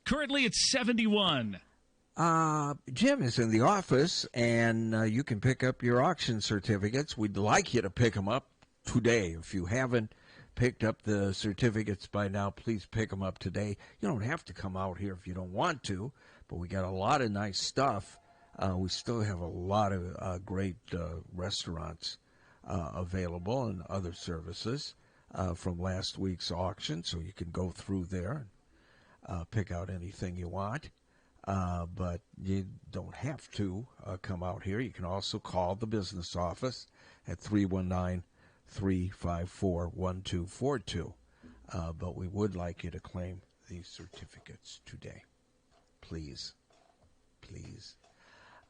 Currently it's 71. Jim is in the office, and you can pick up your auction certificates. We'd like you to pick them up today. If you haven't picked up the certificates by now, please pick them up today. You don't have to come out here if you don't want to, but we got a lot of nice stuff. We still have a lot of great restaurants available and other services from last week's auction, so you can go through there and pick out anything you want. But you don't have to come out here. You can also call the business office at 319-354-1242. But we would like you to claim these certificates today. Please. Please.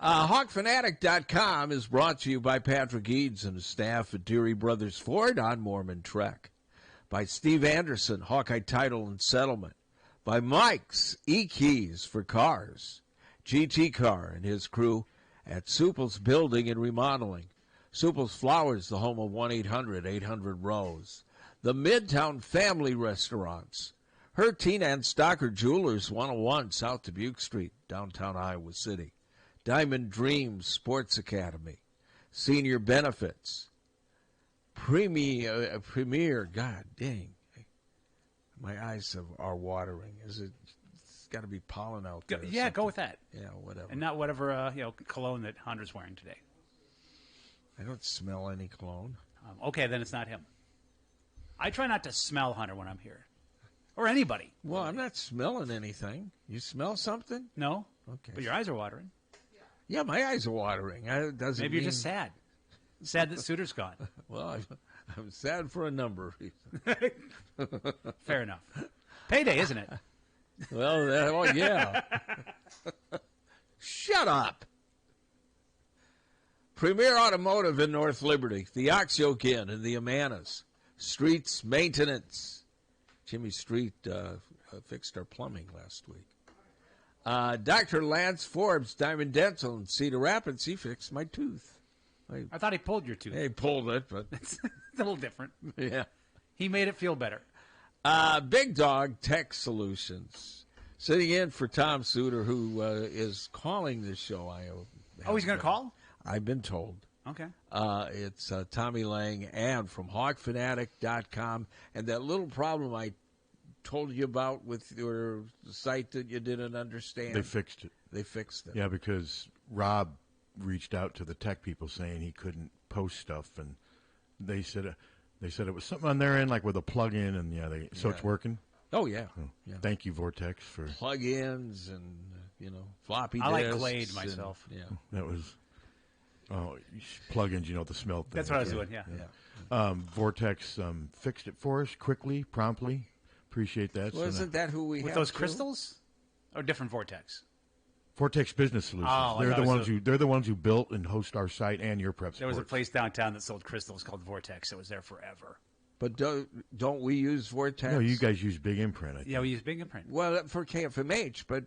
HawkFanatic.com is brought to you by Patrick Eads and his staff at Deary Brothers Ford on Mormon Trek. By Steve Anderson, Hawkeye Title and Settlement. By Mike's E-Keys for Cars. GT Car and his crew at Supple's Building and Remodeling. Supple's Flowers, the home of 1-800-800-ROSE. The Midtown Family Restaurants. Hertina and Stocker Jewelers, 101 South Dubuque Street, downtown Iowa City. Diamond Dreams Sports Academy. Senior Benefits. Premier, God dang. My eyes are watering. It's got to be pollen out there. Yeah, go with that. Yeah, whatever. And not whatever cologne that Hunter's wearing today. I don't smell any cologne. Okay, then it's not him. I try not to smell Hunter when I'm here. Or anybody. Well, I'm not smelling anything. You smell something? No. Okay. But your eyes are watering. Yeah, my eyes are watering. Maybe you're just sad. Sad that Suter's gone. Well, I'm sad for a number of reasons. Fair enough. Payday, isn't it? Well, yeah. Shut up. Premier Automotive in North Liberty, the Oxyoke Inn in the Amanas, Streets Maintenance. Jimmy Street fixed our plumbing last week. Dr. Lance Forbes, Diamond Dental in Cedar Rapids, he fixed my tooth. I thought he pulled your tooth. He pulled it, but it's a little different. Yeah. He made it feel better. Big Dog Tech Solutions. Sitting in for Tom Suter, who is calling this show. He's going to call? I've been told. Okay. It's Tommy Lang and from HawkFanatic.com. And that little problem I told you about with your site that you didn't understand. They fixed it. They fixed it. Yeah, because Rob reached out to the tech people saying he couldn't post stuff, and they said it was something on their end, like with a plug-in, and so it's working. Oh yeah. Yeah. Thank you, Vortex, for plug-ins and floppy disks. I like Glade myself. Yeah, that was plug-ins. The smell thing. That's what I was doing. Yeah. Vortex fixed it for us quickly, promptly. Appreciate that. Well, isn't that who we with have those too? Crystals, or different Vortex? Vortex Business Solutions. Oh, they're the ones who built and host our site and your prep. There was a place downtown that sold crystals called Vortex. It was there forever. But don't we use Vortex? No, you guys use Big Imprint. I think. Yeah, we use Big Imprint. Well, for KFMH, but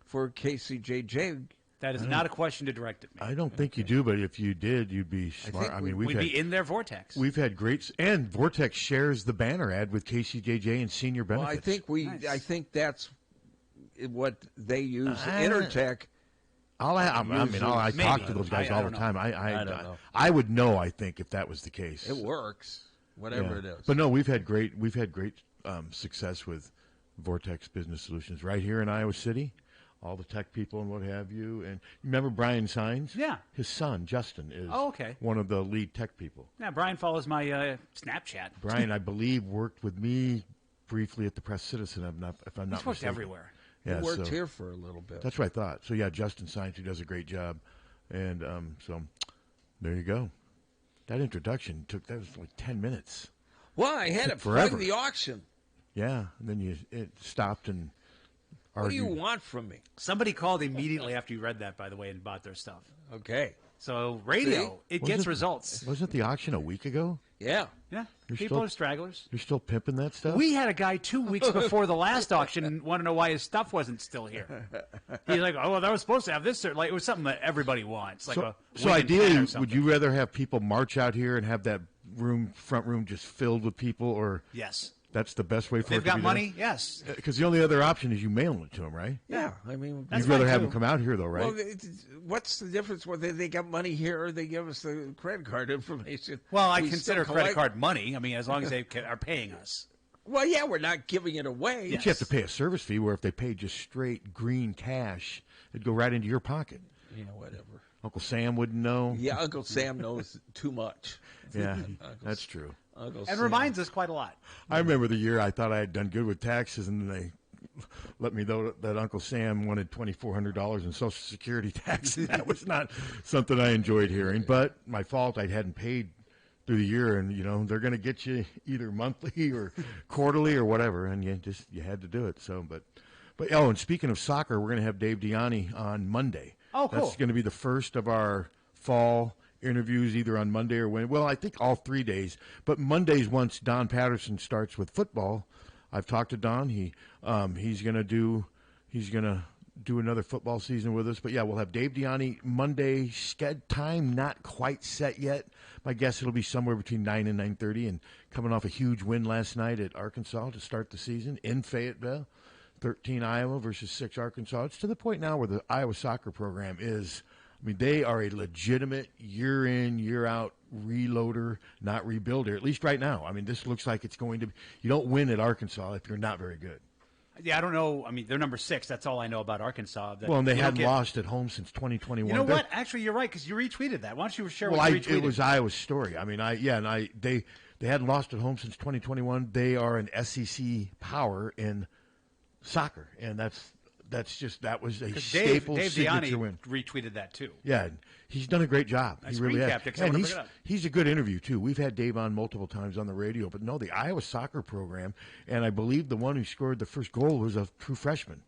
for KCJJ. That is not a question to direct at me. I don't think you do, but if you did, you'd be smart. We'd be in their Vortex. We've had great, and Vortex shares the banner ad with KCJJ and Senior Benefits. Well, I think that's what they use. Intertech. I talk to those guys all the time. I would know. I think if that was the case, it works. Whatever it is. But no, we've had great success with Vortex Business Solutions right here in Iowa City. All the tech people and what have you. And you remember Brian Sines? Yeah. His son, Justin, is okay. one of the lead tech people. Yeah, Brian follows my Snapchat. Brian, I believe, worked with me briefly at the Press Citizen, if I'm not mistaken. He's worked everywhere. Yeah, he worked here for a little bit. That's what I thought. So, yeah, Justin Sines, who does a great job. And so there you go. That introduction that was like 10 minutes. Well, I had it plug the auction. Yeah, and then it stopped and argued. What do you want from me? Somebody called immediately after you read that, by the way, and bought their stuff. Okay. So radio, it gets results. Wasn't the auction a week ago? Yeah. Yeah. People are stragglers. You're still pimping that stuff? We had a guy 2 weeks before the last auction and want to know why his stuff wasn't still here. He's like, oh, well, that was supposed to have this. Like, it was something that everybody wants. Like so ideally, would you rather have people march out here and have that front room just filled with people? Or yes. That's the best way for They've it to got be money, yes. Because the only other option is you mail it to them, right? Yeah, I mean, That's You'd rather fine, have too. them come out here, though, right? well, what's the difference whether they got money here or they give us the credit card information? Well, I We consider still credit collect- card money. I mean, as long as they are paying us. Well, yeah, we're not giving it away. But you have to pay a service fee where if they paid just straight green cash, it'd go right into your pocket. Yeah, whatever. Uncle Sam wouldn't know. Yeah, Uncle Sam knows too much. Yeah, that's true. Uncle And Sam. reminds us quite a lot. I remember the year I thought I had done good with taxes, and then they let me know that Uncle Sam wanted $2,400 in Social Security taxes. That was not something I enjoyed hearing, but my fault. I hadn't paid through the year, and they're going to get you either monthly or quarterly or whatever, and you had to do it. So, but and speaking of soccer, we're going to have Dave Diani on Monday. Oh, cool. That's going to be the first of our fall interviews, either on Monday or Wednesday. Well, I think all 3 days, but Mondays once Don Patterson starts with football. I've talked to Don. He's going to do another football season with us. But yeah, we'll have Dave Diani Monday. Time not quite set yet. My guess it'll be somewhere between 9 and 9:30. And coming off a huge win last night at Arkansas to start the season in Fayetteville, 13 Iowa versus 6 Arkansas. It's to the point now where the Iowa soccer program is. I mean, they are a legitimate year in, year out reloader, not rebuilder, at least right now. I mean, this looks like it's going to be. You don't win at Arkansas if you're not very good. Yeah, I don't know. I mean, they're number 6. That's all I know about Arkansas. Well, and they hadn't lost at home since 2021. You know what? Actually, you're right, because you retweeted that. Why don't you share what you retweeted? It was Iowa's story. I mean, they hadn't lost at home since 2021. They are an SEC power in soccer, and that was a staple Dave signature Diani win. retweeted that too. Yeah, he's done a great job. I He really has. screen capped it 'cause I And wanted to bring it up. he's a good interview too. We've had Dave on multiple times on the radio, but no, the Iowa soccer program, and I believe the one who scored the first goal was a true freshman.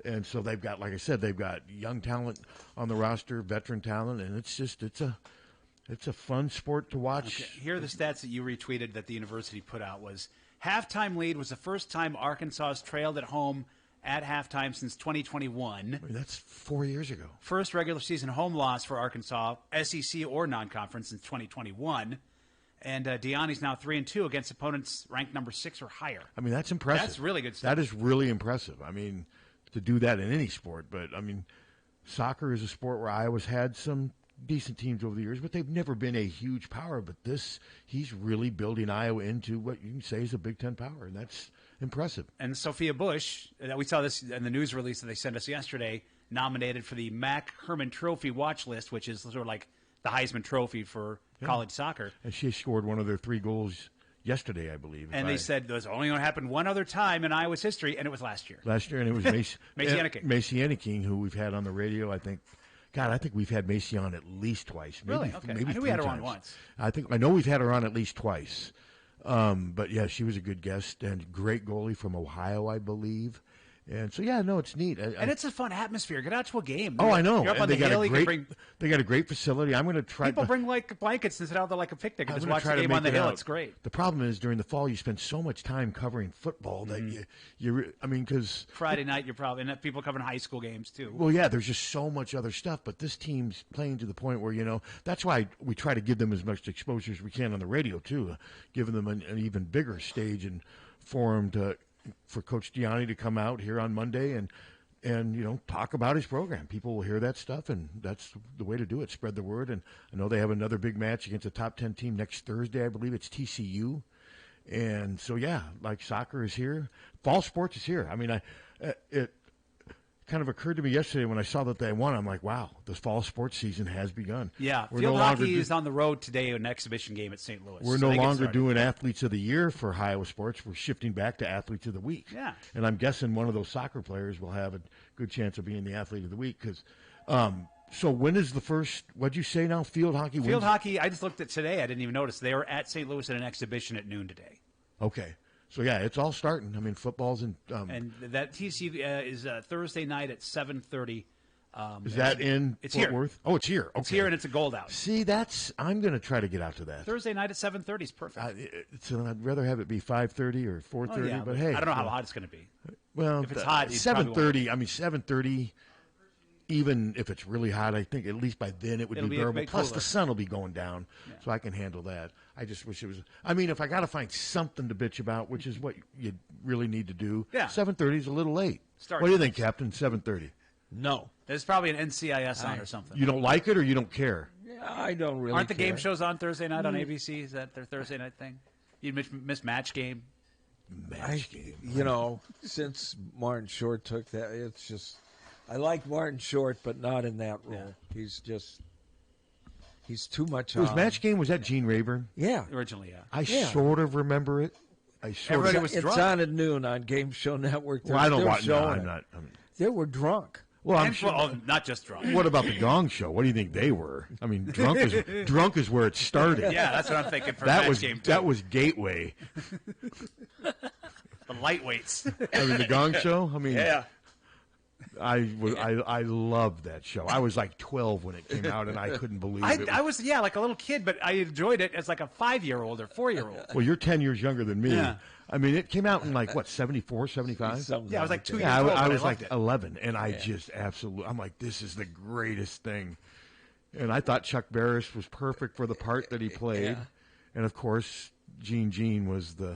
And so they've got, like I said, they've got young talent on the roster, veteran talent, and it's a fun sport to watch. Okay. Here are the stats that you retweeted that the university put out. Was halftime lead was the first time Arkansas has trailed at home at halftime since 2021. I mean, that's 4 years ago. First regular season home loss for Arkansas, SEC or non-conference, since 2021. And Diani's now 3-2 against opponents ranked number 6 or higher. I mean, that's impressive. That's really good stuff. That is really impressive. I mean, to do that in any sport. But, I mean, soccer is a sport where Iowa's had some decent teams over the years, but they've never been a huge power. But he's really building Iowa into what you can say is a Big Ten power, and that's impressive. And Sophia Bush, we saw this in the news release that they sent us yesterday, nominated for the Mac Herman Trophy watch list, which is sort of like the Heisman Trophy for college soccer. And she scored one of their 3 goals yesterday, I believe. And they said there's only going to happen one other time in Iowa's history, and it was last year. And it was Macy Enneking, who we've had on the radio, I think. God, I think we've had Macy on at least twice. Maybe, Really? Okay. Maybe I knew we 3 had her times. on once. I know we've had her on at least twice. But yeah, she was a good guest and great goalie from Ohio, I believe. And so, yeah, no, it's neat. And it's a fun atmosphere. Get out to a game. Oh, I know. You're up And on the hill. You can bring they got a great facility. I'm going to try. people bring like blankets and sit out there like a picnic and I'm just gonna watch try the to game on make the it hill. out. It's great. The problem is during the fall you spend so much time covering football that because Friday night you're probably and people covering high school games too. well, yeah, there's just so much other stuff. But this team's playing to the point where that's why we try to give them as much exposure as we can on the radio too, giving them an even bigger stage and forum for Coach Diani to come out here on Monday and talk about his program. People will hear that stuff, and that's the way to do it. Spread the word. And I know they have another big match against a top 10 team next Thursday. I believe it's TCU. And so, yeah, like soccer is here. Fall sports is here. I mean, it kind of occurred to me yesterday when I saw that they won. I'm like, wow, the fall sports season has begun. Yeah, We're field no longer hockey is on the road today, an exhibition game at St. Louis. We're no longer doing Athletes of the Year for Iowa sports. We're shifting back to Athletes of the Week. Yeah. And I'm guessing one of those soccer players will have a good chance of being the Athlete of the Week. Because, so when is the first, what'd you say now, field hockey? Field hockey, I just looked at today. I didn't even notice. They were at St. Louis in an exhibition at noon today. Okay. So, yeah, it's all starting. I mean, football's in. And that TC is Thursday night at 7:30. Is that in it's Fort here. Worth? Oh, it's here. Okay. It's here, and it's a Gold Out. See, I'm going to try to get out to that. Thursday night at 7:30 is perfect. I'd rather have it be 5:30 or 4:30, yeah, but hey. I don't know how hot it's going to be. Well, if it's hot, it's probably 7:30. I mean, 7:30. even if it's really hot, I think at least by then it would It'll be be a bearable. bit Plus, cooler. the sun will be going down, so I can handle that. I just wish it was. I mean, if I got to find something to bitch about, which is what you really need to do, 7:30 is a little late. Start What do you think, Captain? 7:30. No. There's probably an NCIS on or something. You don't like it, or you don't care? I don't really Aren't the care. game shows on Thursday night on ABC? Is that their Thursday night thing? You miss Match Game? Match game. You know, since Martin Short took that, it's just I like Martin Short, but not in that role. He's too much. Was Match Game? Was that Gene Rayburn? Yeah, Originally, yeah. I sort of remember it. Everybody was it's drunk. on at noon on Game Show Network. Well, I don't They're watch. No, showing I'm it. not. They were drunk. Well, I'm And sure. not just drunk. What about the Gong Show? What do you think they were? I mean, drunk is where it started. Yeah, that's what I'm thinking for that Match was Game too. that was gateway. The lightweights. I mean, the Gong Show. I mean, Yeah. I loved that show. I was like 12 when it came out, and I couldn't believe it. I was like a little kid, but I enjoyed it as like a 5-year-old or 4-year-old. Well, you're 10 years younger than me. Yeah. I mean, it came out in like, what, 74, 75? Something Yeah, I was like 2 years Yeah, old. I but was like liked it. 11, and I just absolutely, I'm like, this is the greatest thing. And I thought Chuck Barris was perfect for the part that he played. Yeah. And of course, Gene was the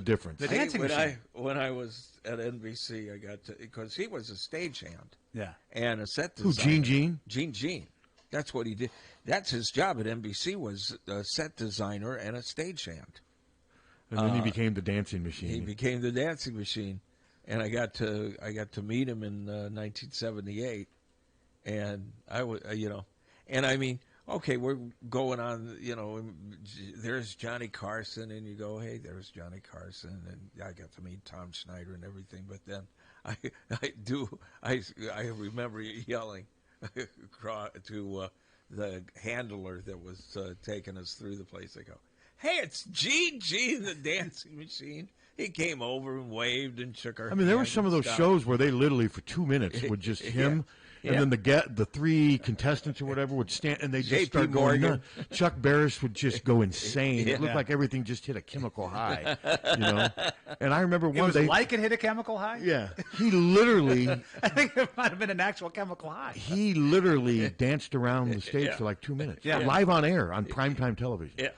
difference. The dancing machine. When I was at NBC, I got to because he was a stagehand. Yeah. And a set Who, designer. Gene? Gene. That's what he did. That's his job at NBC was a set designer and a stagehand. And then he became the dancing machine. He became the dancing machine, and I got to meet him in 1978, and I was and I mean, okay, we're going on, there's Johnny Carson, and you go, hey, there's Johnny Carson, and I got to meet Tom Schneider and everything, but then I remember yelling to the handler that was taking us through the place. I go, hey, it's Gene, the dancing machine. He came over and waved and shook our I mean, there were hand some of and those stuff. shows where they literally for 2 minutes would just him, Yeah. and then the three contestants or whatever would stand, and they just J.P. start going Morgan. nuts. Chuck Barris would just go insane. It looked Yeah. like everything just hit a chemical high, And I remember It one was day, like it hit a chemical high? yeah, he literally I think it might have been an actual chemical high. danced around the stage for like 2 minutes, Yeah. live on air on primetime television. Yeah.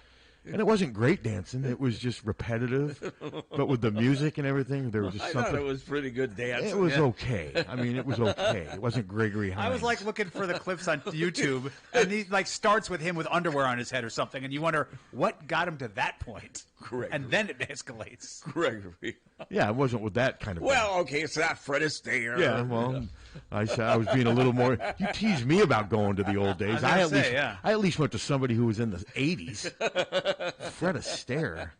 And it wasn't great dancing; it was just repetitive. But with the music and everything, there was just I something. thought it was pretty good dancing. It was okay. I mean, it was okay. It wasn't Gregory Hines. I was like looking for the clips on YouTube, and he like starts with him with underwear on his head or something, and you wonder what got him to that point. Correct. And then it escalates. Gregory. yeah, it wasn't with that kind of. Well, okay, it's not Fred Astaire. yeah. Well, I said I was being a little more. You teased me about going to the old days. I I was at gonna least, say, yeah. I at least went to somebody who was in the '80s. Fred Astaire.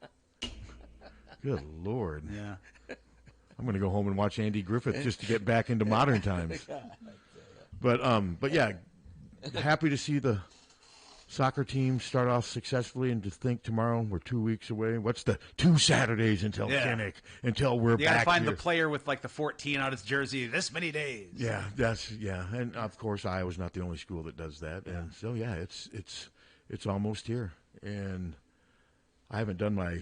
Good Lord. Yeah. I'm going to go home and watch Andy Griffith just to get back into modern times. But yeah, happy to see the soccer team start off successfully, and to think tomorrow we're 2 weeks away. What's the 2 Saturdays until Kinnick, until we're You got to back find here. the player with like the 14 on his jersey this many days. Yeah, and of course Iowa's not the only school that does that, and so yeah, it's almost here, and I haven't done my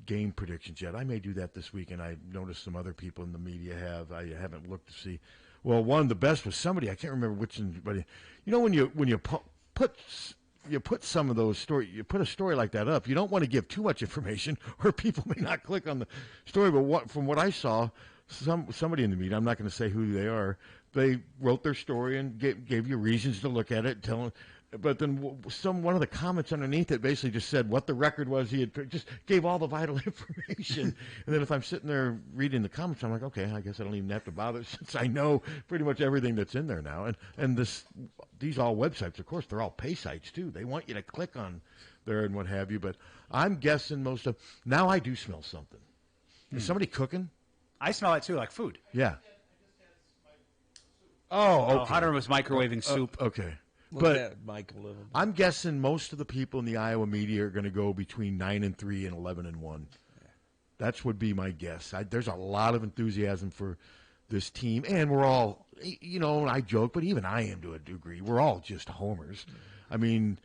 game predictions yet. I may do that this week, and I noticed some other people in the media have. I haven't looked to see. Well, one of the best was somebody, I can't remember which, but when you put some of those you put a story like that up, you don't want to give too much information, or people may not click on the story. But from what I saw, somebody in the media, I'm not going to say who they are, they wrote their story and gave you reasons to look at it, but then one of the comments underneath it basically just said what the record was. He had just gave all the vital information. And then if I'm sitting there reading the comments, I'm like, okay, I guess I don't even have to bother since I know pretty much everything that's in there now. And these all websites, of course, they're all pay sites too. They want you to click on there and what have you. But I'm guessing now I do smell something. Is somebody cooking? I smell it too, like food. Yeah. Oh, okay. Hunter was microwaving soup. Okay. Look at Mike a little bit. I'm guessing most of the people in the Iowa media are going to go between 9-3 and 11-1. That would be my guess. There's a lot of enthusiasm for this team, and we're all, I joke, but even I am to a degree. We're all just homers. I mean,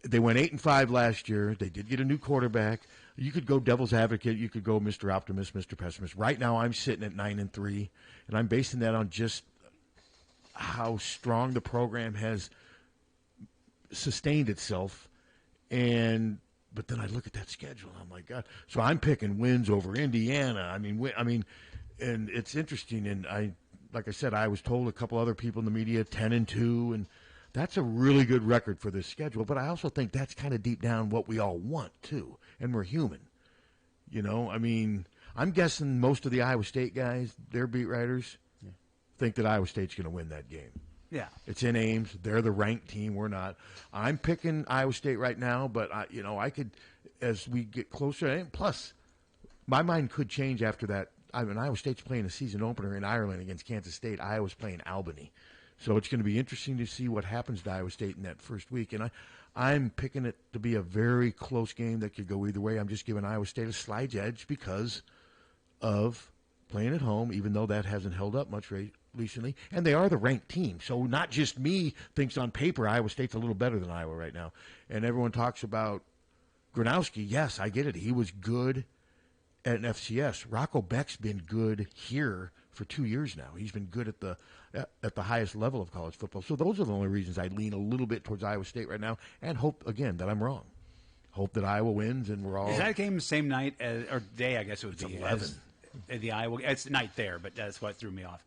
they went 8-5 last year. They did get a new quarterback. You could go devil's advocate. You could go Mr. Optimist, Mr. Pessimist. Right now, I'm sitting at 9-3, and I'm basing that on just how strong the program has sustained itself, but then I look at that schedule, and I'm like, God. So I'm picking wins over Indiana. I mean, and it's interesting. And like I said, I was told a couple other people in the media 10-2, and that's a really good record for this schedule. But I also think that's kind of deep down what we all want too, and we're human. I mean, I'm guessing most of the Iowa State guys, their beat writers, think that Iowa State's going to win that game. Yeah. It's in Ames. They're the ranked team. We're not. I'm picking Iowa State right now, but I could, as we get closer. Plus, my mind could change after that. Iowa State's playing a season opener in Ireland against Kansas State. Iowa's playing Albany, so it's going to be interesting to see what happens to Iowa State in that first week. And I'm picking it to be a very close game that could go either way. I'm just giving Iowa State a slight edge because of playing at home, even though that hasn't held up much recently, and they are the ranked team. So not just me thinks on paper Iowa State's a little better than Iowa right now. And everyone talks about Gronowski. Yes, I get it. He was good at an FCS. Rocco Beck's been good here for 2 years now. He's been good at the highest level of college football. So those are the only reasons I lean a little bit towards Iowa State right now, and hope, again, that I'm wrong. Hope that Iowa wins, and we're all... Is that game the same night or day, I guess it would be? 11. The Iowa, it's night there, but that's what threw me off.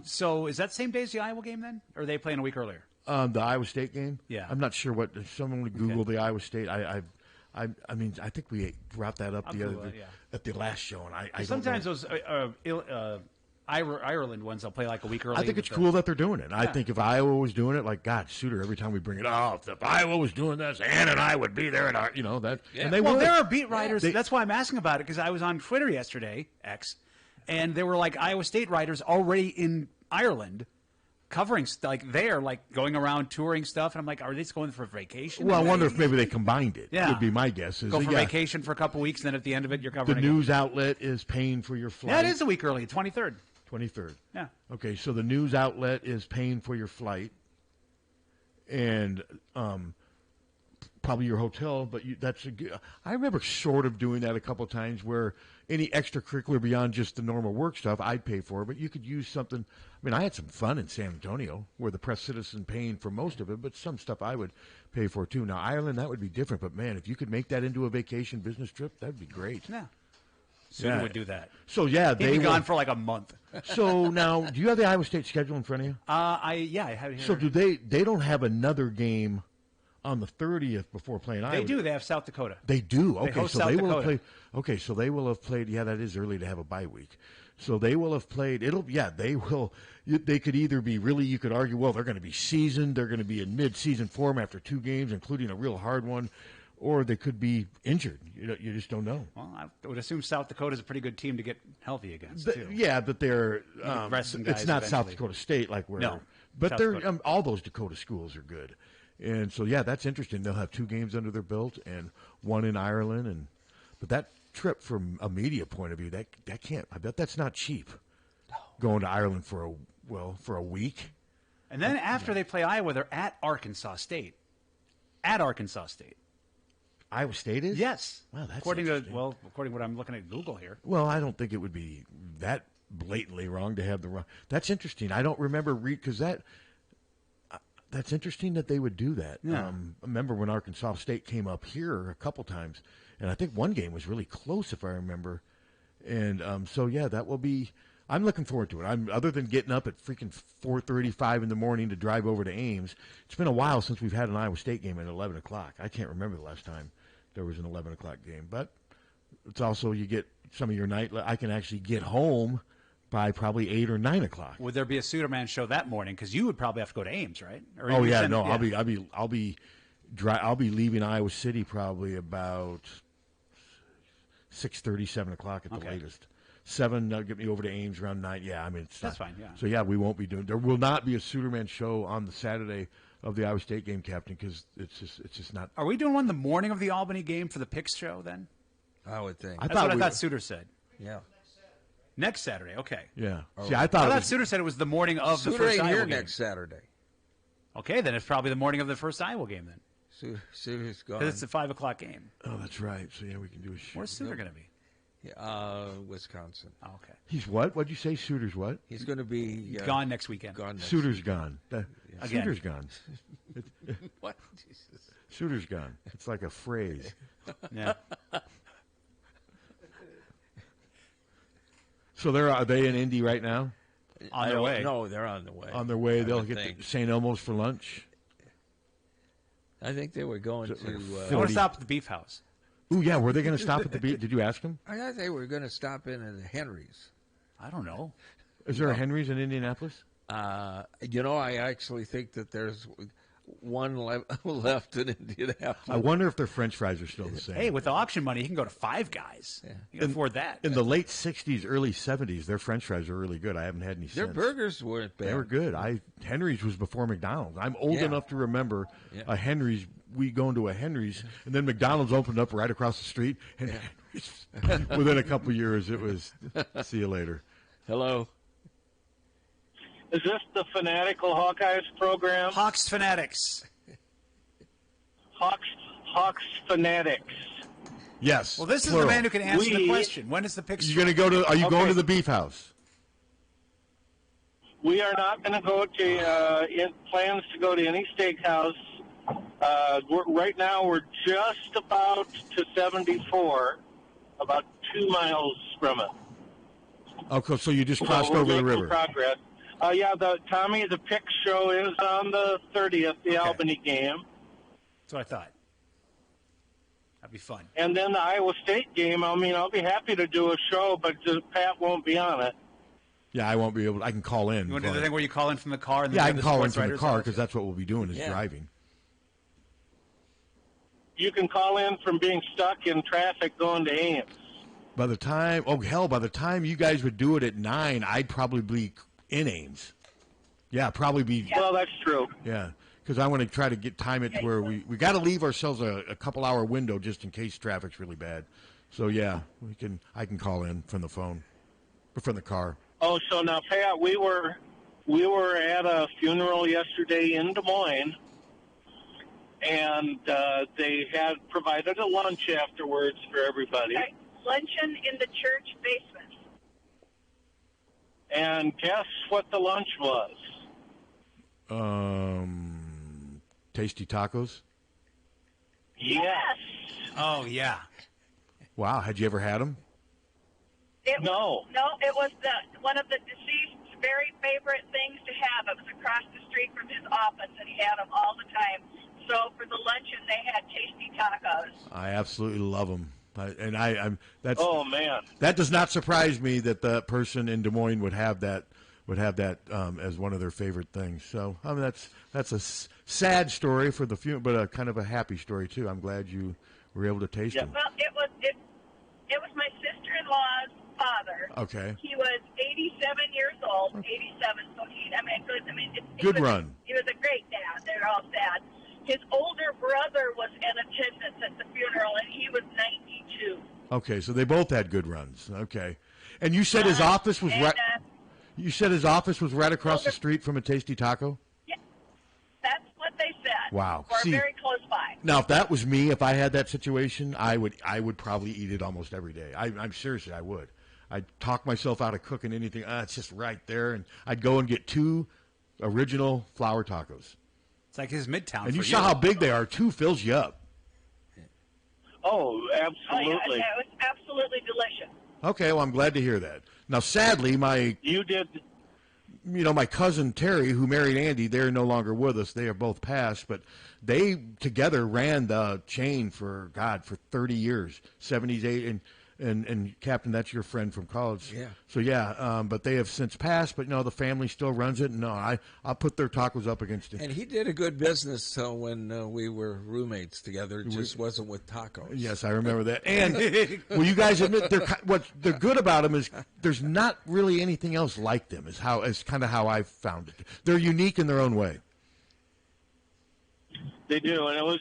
So is that the same day as the Iowa game then? Or are they playing a week earlier? The Iowa State game? Yeah. I'm not sure what. Someone would Google the Iowa State. I I think we brought that up at the last show, and I sometimes don't those Ireland ones they'll play like a week early. I think it's cool that they're doing it. I think if Iowa was doing it, like God, Suter, every time we bring it up, if Iowa was doing this, Ann and I would be there, and that. Yeah. And they well, would. there are beat writers. That's why I'm asking about it, because I was on Twitter yesterday, X, and there were like Iowa State writers already in Ireland covering going around touring stuff, and I'm like, are they just going for vacation? Well, I wonder if maybe they combined it. Yeah, would be my guess. Go for vacation for a couple weeks, and then at the end of it, you're covering. The news outlet is paying for your flight. Yeah, it is a week early, 23rd. 23rd. Yeah. Okay, so the news outlet is paying for your flight and probably your hotel, but that's a good. I remember sort of doing that a couple of times where any extracurricular beyond just the normal work stuff I'd pay for, but you could use something. I mean, I had some fun in San Antonio where the Press Citizen paying for most of it, but some stuff I would pay for too. Now, Ireland, that would be different, but man, if you could make that into a vacation business trip, that'd be great. Yeah. Suter would do that. So, yeah. He'd be gone for like a month. So, now, do you have the Iowa State schedule in front of you? I have it here. So, they don't have another game on the 30th before playing Iowa? They do. They have South Dakota. They do? Okay, host so South they will Dakota. have played. Okay, so they will have played. Yeah, that is early to have a bye week. So they will have played. They will. They could either be really, you could argue, well, they're going to be seasoned. They're going to be in mid-season form after 2 games, including a real hard one. Or they could be injured. You just don't know. Well, I would assume South Dakota is a pretty good team to get healthy against, too. Yeah, but they're rest some it's guys not eventually. South Dakota State like we're. No, but South they're Dakota. all those Dakota schools are good, and so yeah, that's interesting. They'll have 2 games under their belt and 1 in Ireland, but that trip from a media point of view, that can't. I bet that's not cheap. Going to Ireland for a week, and then after they play Iowa, they're at Arkansas State. At Arkansas State. Iowa State is? Yes. Wow, that's according interesting. to what I'm looking at Google here. Well, I don't think it would be that blatantly wrong to have the wrong. That's interesting. I don't remember because that's interesting that they would do that. Yeah. I remember when Arkansas State came up here a couple times, and I think one game was really close if I remember. And so yeah, that will be. I'm looking forward to it. Other than getting up at freaking 4:35 in the morning to drive over to Ames. It's been a while since we've had an Iowa State game at 11 o'clock. I can't remember the last time there was an 11 o'clock game. But it's also you get some of your night. I can actually get home by probably 8 or 9 o'clock. Would there be a Suderman show that morning? Because you would probably have to go to Ames, right? Or Oh you yeah, send- no, I'll be leaving Iowa City probably about 6:30, 7 o'clock at the latest. 7, that'll get me over to Ames around 9. Yeah, I mean, That's fine, yeah. So, yeah, we won't be doing – there will not be a Suderman show on the Saturday of the Iowa State game, Captain, because it's just not – Are we doing one the morning of the Albany game for the picks show then? I would think. That's what I thought Suter said. Yeah. Next Saturday, okay. Yeah. Oh. See, I thought Suter said it was the morning of the Suter first ain't Iowa here game. next Saturday. Okay, then it's probably the morning of the first Iowa game then. Suter's gone. Because it's a 5 o'clock game. – oh, that's right. So, yeah, we can do a show. Where's Suter going to be? Wisconsin. Oh, okay. He's what? What'd you say? Suter's what? He's going to be Gone next weekend. Gone next Suter's gone. Again. Suter's gone. What? Jesus. Suter's gone. It's like a phrase. Yeah. So are they in Indy right now? On their way. No, they're on the way. On their way, they'll would get think. to St. Elmo's for lunch. I think they were going to. I want to stop at the Beef House. Ooh, yeah. Were they going to stop at the beach? Did you ask them? I thought they were going to stop in at Henry's. I don't know. Is there a Henry's in Indianapolis? I actually think that there's one left in Indianapolis. I wonder if their French fries are still the same. Hey, with the auction money, you can go to Five Guys. Yeah. You can afford that. In the late 60s, early 70s, their French fries were really good. I haven't had any Their since. burgers weren't bad. They were good. Henry's was before McDonald's. I'm old enough to remember a Henry's. We going to a Henry's, and then McDonald's opened up right across the street. And Henry's, within a couple of years, it was see you later. Hello. Is this the Fanatical Hawkeyes program? Hawks Fanatics. Hawks Fanatics. Yes. Well, this plural. is the man who can answer the question. When is the picture? You're going to go to? Are you going to the Beef House? We are not going to go to plans to go to any steakhouse. Right now, we're just about to 74, about 2 miles from it. Okay, so you just crossed we're over the making river. Progress. Tommy, the pick show is on the 30th, the Albany game. That's what I thought. That'd be fun. And then the Iowa State game, I'll be happy to do a show, but Pat won't be on it. Yeah, I won't be able to. I can call in. You want to do the thing where you call in from the car? And then I have can the call in sports from the writers car on? because that's what we'll be doing is driving. You can call in from being stuck in traffic going to Ames. By the time you guys would do it at 9, I'd probably be in Ames. Yeah, probably be. Well, that's true. Yeah, because I want to try to time it to where we got to leave ourselves a couple hour window just in case traffic's really bad. So yeah, I can call in from the phone or from the car. Oh, so now, Pat, we were at a funeral yesterday in Des Moines, and they had provided a lunch afterwards for everybody. Okay. Luncheon in the church basement. And guess what the lunch was? Tasty tacos. Yes. Oh, yeah. Wow, had you ever had them? No. No, it was one of the deceased's very favorite things to have. It was across the street from his office, and he had them all the time. So for the luncheon, they had tasty tacos. I absolutely love them. That's. Oh man, that does not surprise me that the person in Des Moines would have that as one of their favorite things. So that's a sad story for the funeral, but a kind of a happy story too. I'm glad you were able to taste them. Well, it was my sister-in-law's father. Okay. He was 87 years old. 87. So Good run. He was a great dad. They're all sad. His older brother was in attendance at the funeral, and he was 92. Okay, so they both had good runs. Okay, and you said his office was right. You said his office was right across the street from a Tasty Taco. Yeah, that's what they said. Wow. Or See, very close by. Now, if that was me, if I had that situation, I would probably eat it almost every day. I'm seriously, I would. I'd talk myself out of cooking anything. It's just right there, and I'd go and get 2 original flour tacos. It's like his Midtown. And you saw how big they are. 2 fills you up. Oh, absolutely. Oh, yeah, it was absolutely delicious. Okay, well, I'm glad to hear that. Now, sadly, my cousin Terry, who married Andy, they're no longer with us. They are both passed, but they together ran the chain for 30 years, 70s, 80s, and Captain, that's your friend from college. Yeah. So but they have since passed. But no, the family still runs it. And no, I'll put their tacos up against it. And he did a good business when we were roommates together. It just wasn't with tacos. Yes, I remember that. And well, you guys admit what they're good about them is there's not really anything else like them. Is kind of how I found it. They're unique in their own way. They do, and it was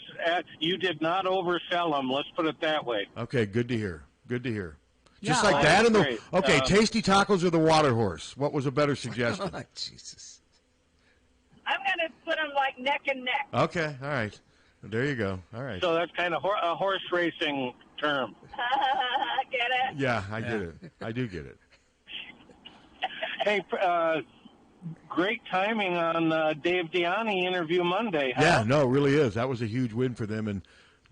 you did not oversell them. Let's put it that way. Okay, good to hear. Good to hear. Yeah, Just like that. Great. Tasty tacos or the water horse? What was a better suggestion? Jesus. I'm going to put them neck and neck. Okay, all right. There you go. All right. So that's kind of a horse racing term. Get it? Yeah, I get it. I do get it. Hey, great timing on Dave Diani interview Monday. Huh? Yeah, no, it really is. That was a huge win for them. And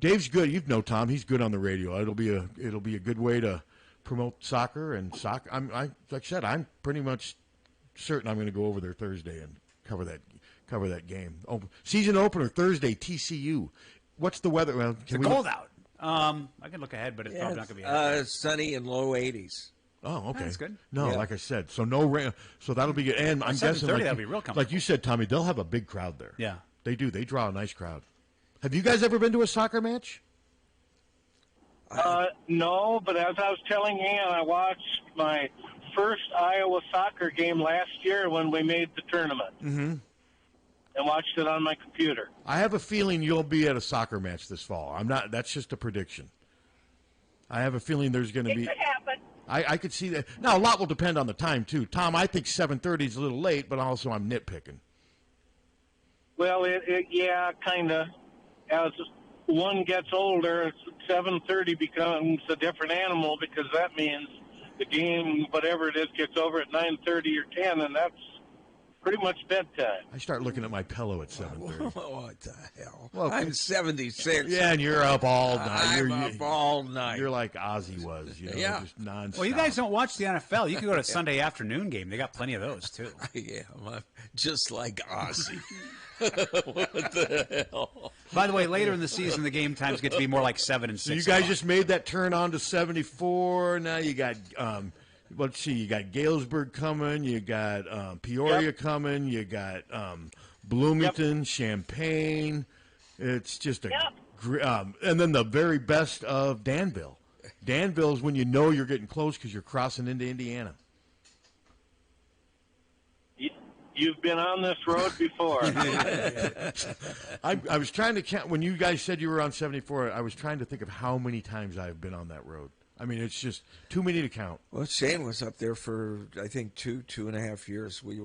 Dave's good. You know, Tom, he's good on the radio. It'll be a good way to promote soccer and soccer. Like I said, I'm pretty much certain I'm going to go over there Thursday and cover that game. Season opener Thursday, TCU. What's the weather? Well, It's cold out. I can look ahead, but it's probably not going to be. Sunny and low 80s. Oh, okay. That's good. No, Yeah. like I said, so no rain. So that'll be good. And I'm guessing, 7:30, that'll be real comfortable. like you said, Tommy, they'll have a big crowd there. Yeah. They do. They draw a nice crowd. Have you guys ever been to a soccer match? No, but as I was telling Ann, I watched my first Iowa soccer game last year when we made the tournament. Mm-hmm. And watched it on my computer. I have a feeling you'll be at a soccer match this fall. I'm not. That's just a prediction. I have a feeling there's going to It be. could happen. I could see that. Now, a lot will depend on the time, too. Tom, I think 7:30 is a little late, but also I'm nitpicking. Well, yeah, kind of. As one gets older, 7:30 becomes a different animal because that means the game, whatever it is, gets over at 9:30 or 10, and that's pretty much bedtime. I start looking at my pillow at 7:30. What the hell? Well, I'm 76. Yeah, and you're up all night. I'm up all night. You're like Ozzy was, Yeah. just nonstop. Well, you guys don't watch the NFL. You can go to a Sunday afternoon game. They got plenty of those, too. Yeah, I'm just like Ozzy. What the hell? By the way, later in the season, the game times get to be more like 7 and 6. So you guys just made that turn on to 74. Now you got, let's see, you got Galesburg coming, you got Peoria coming, you got Bloomington, Champaign. It's just and then the very best of Danville. Danville's when you know you're getting close because you're crossing into Indiana. You've been on this road before. I was trying to count when you guys said you were on 74. I was trying to think of how many times I've been on that road. I mean, it's just too many to count. Well, Shane was up there for I think 2.5 years. We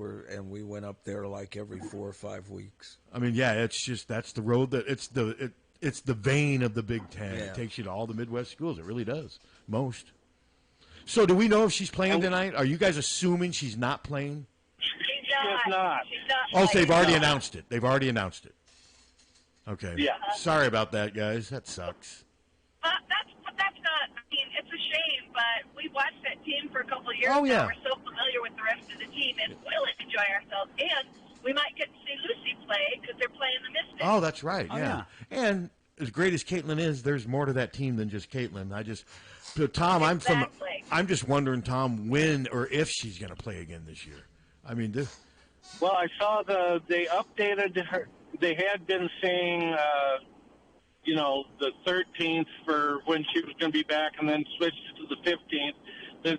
went up there like every 4 or 5 weeks. I mean, yeah, it's just that's the road that it's the vein of the Big Ten. Yeah. It takes you to all the Midwest schools. It really does. Most. So, do we know if she's playing tonight? Are you guys assuming she's not playing? She's not. not. She's not. Oh, so they've playing. already announced it. They've already announced it. Okay. Yeah. Sorry about that, guys. That sucks. That's not. I mean, it's a shame, but we watched that team for a couple of years. Oh, yeah. Now. We're so familiar with the rest of the team, and we'll enjoy ourselves. And we might get to see Lucy play because they're playing the Mystics. Oh, that's right. Oh, Yeah. And as great as Caitlin is, there's more to that team than just Caitlin. Tom, Exactly. I'm just wondering, Tom, when or if she's going to play again this year. I mean, Well, I saw they updated her. They had been saying, the 13th for when she was going to be back, and then switched it to the 15th.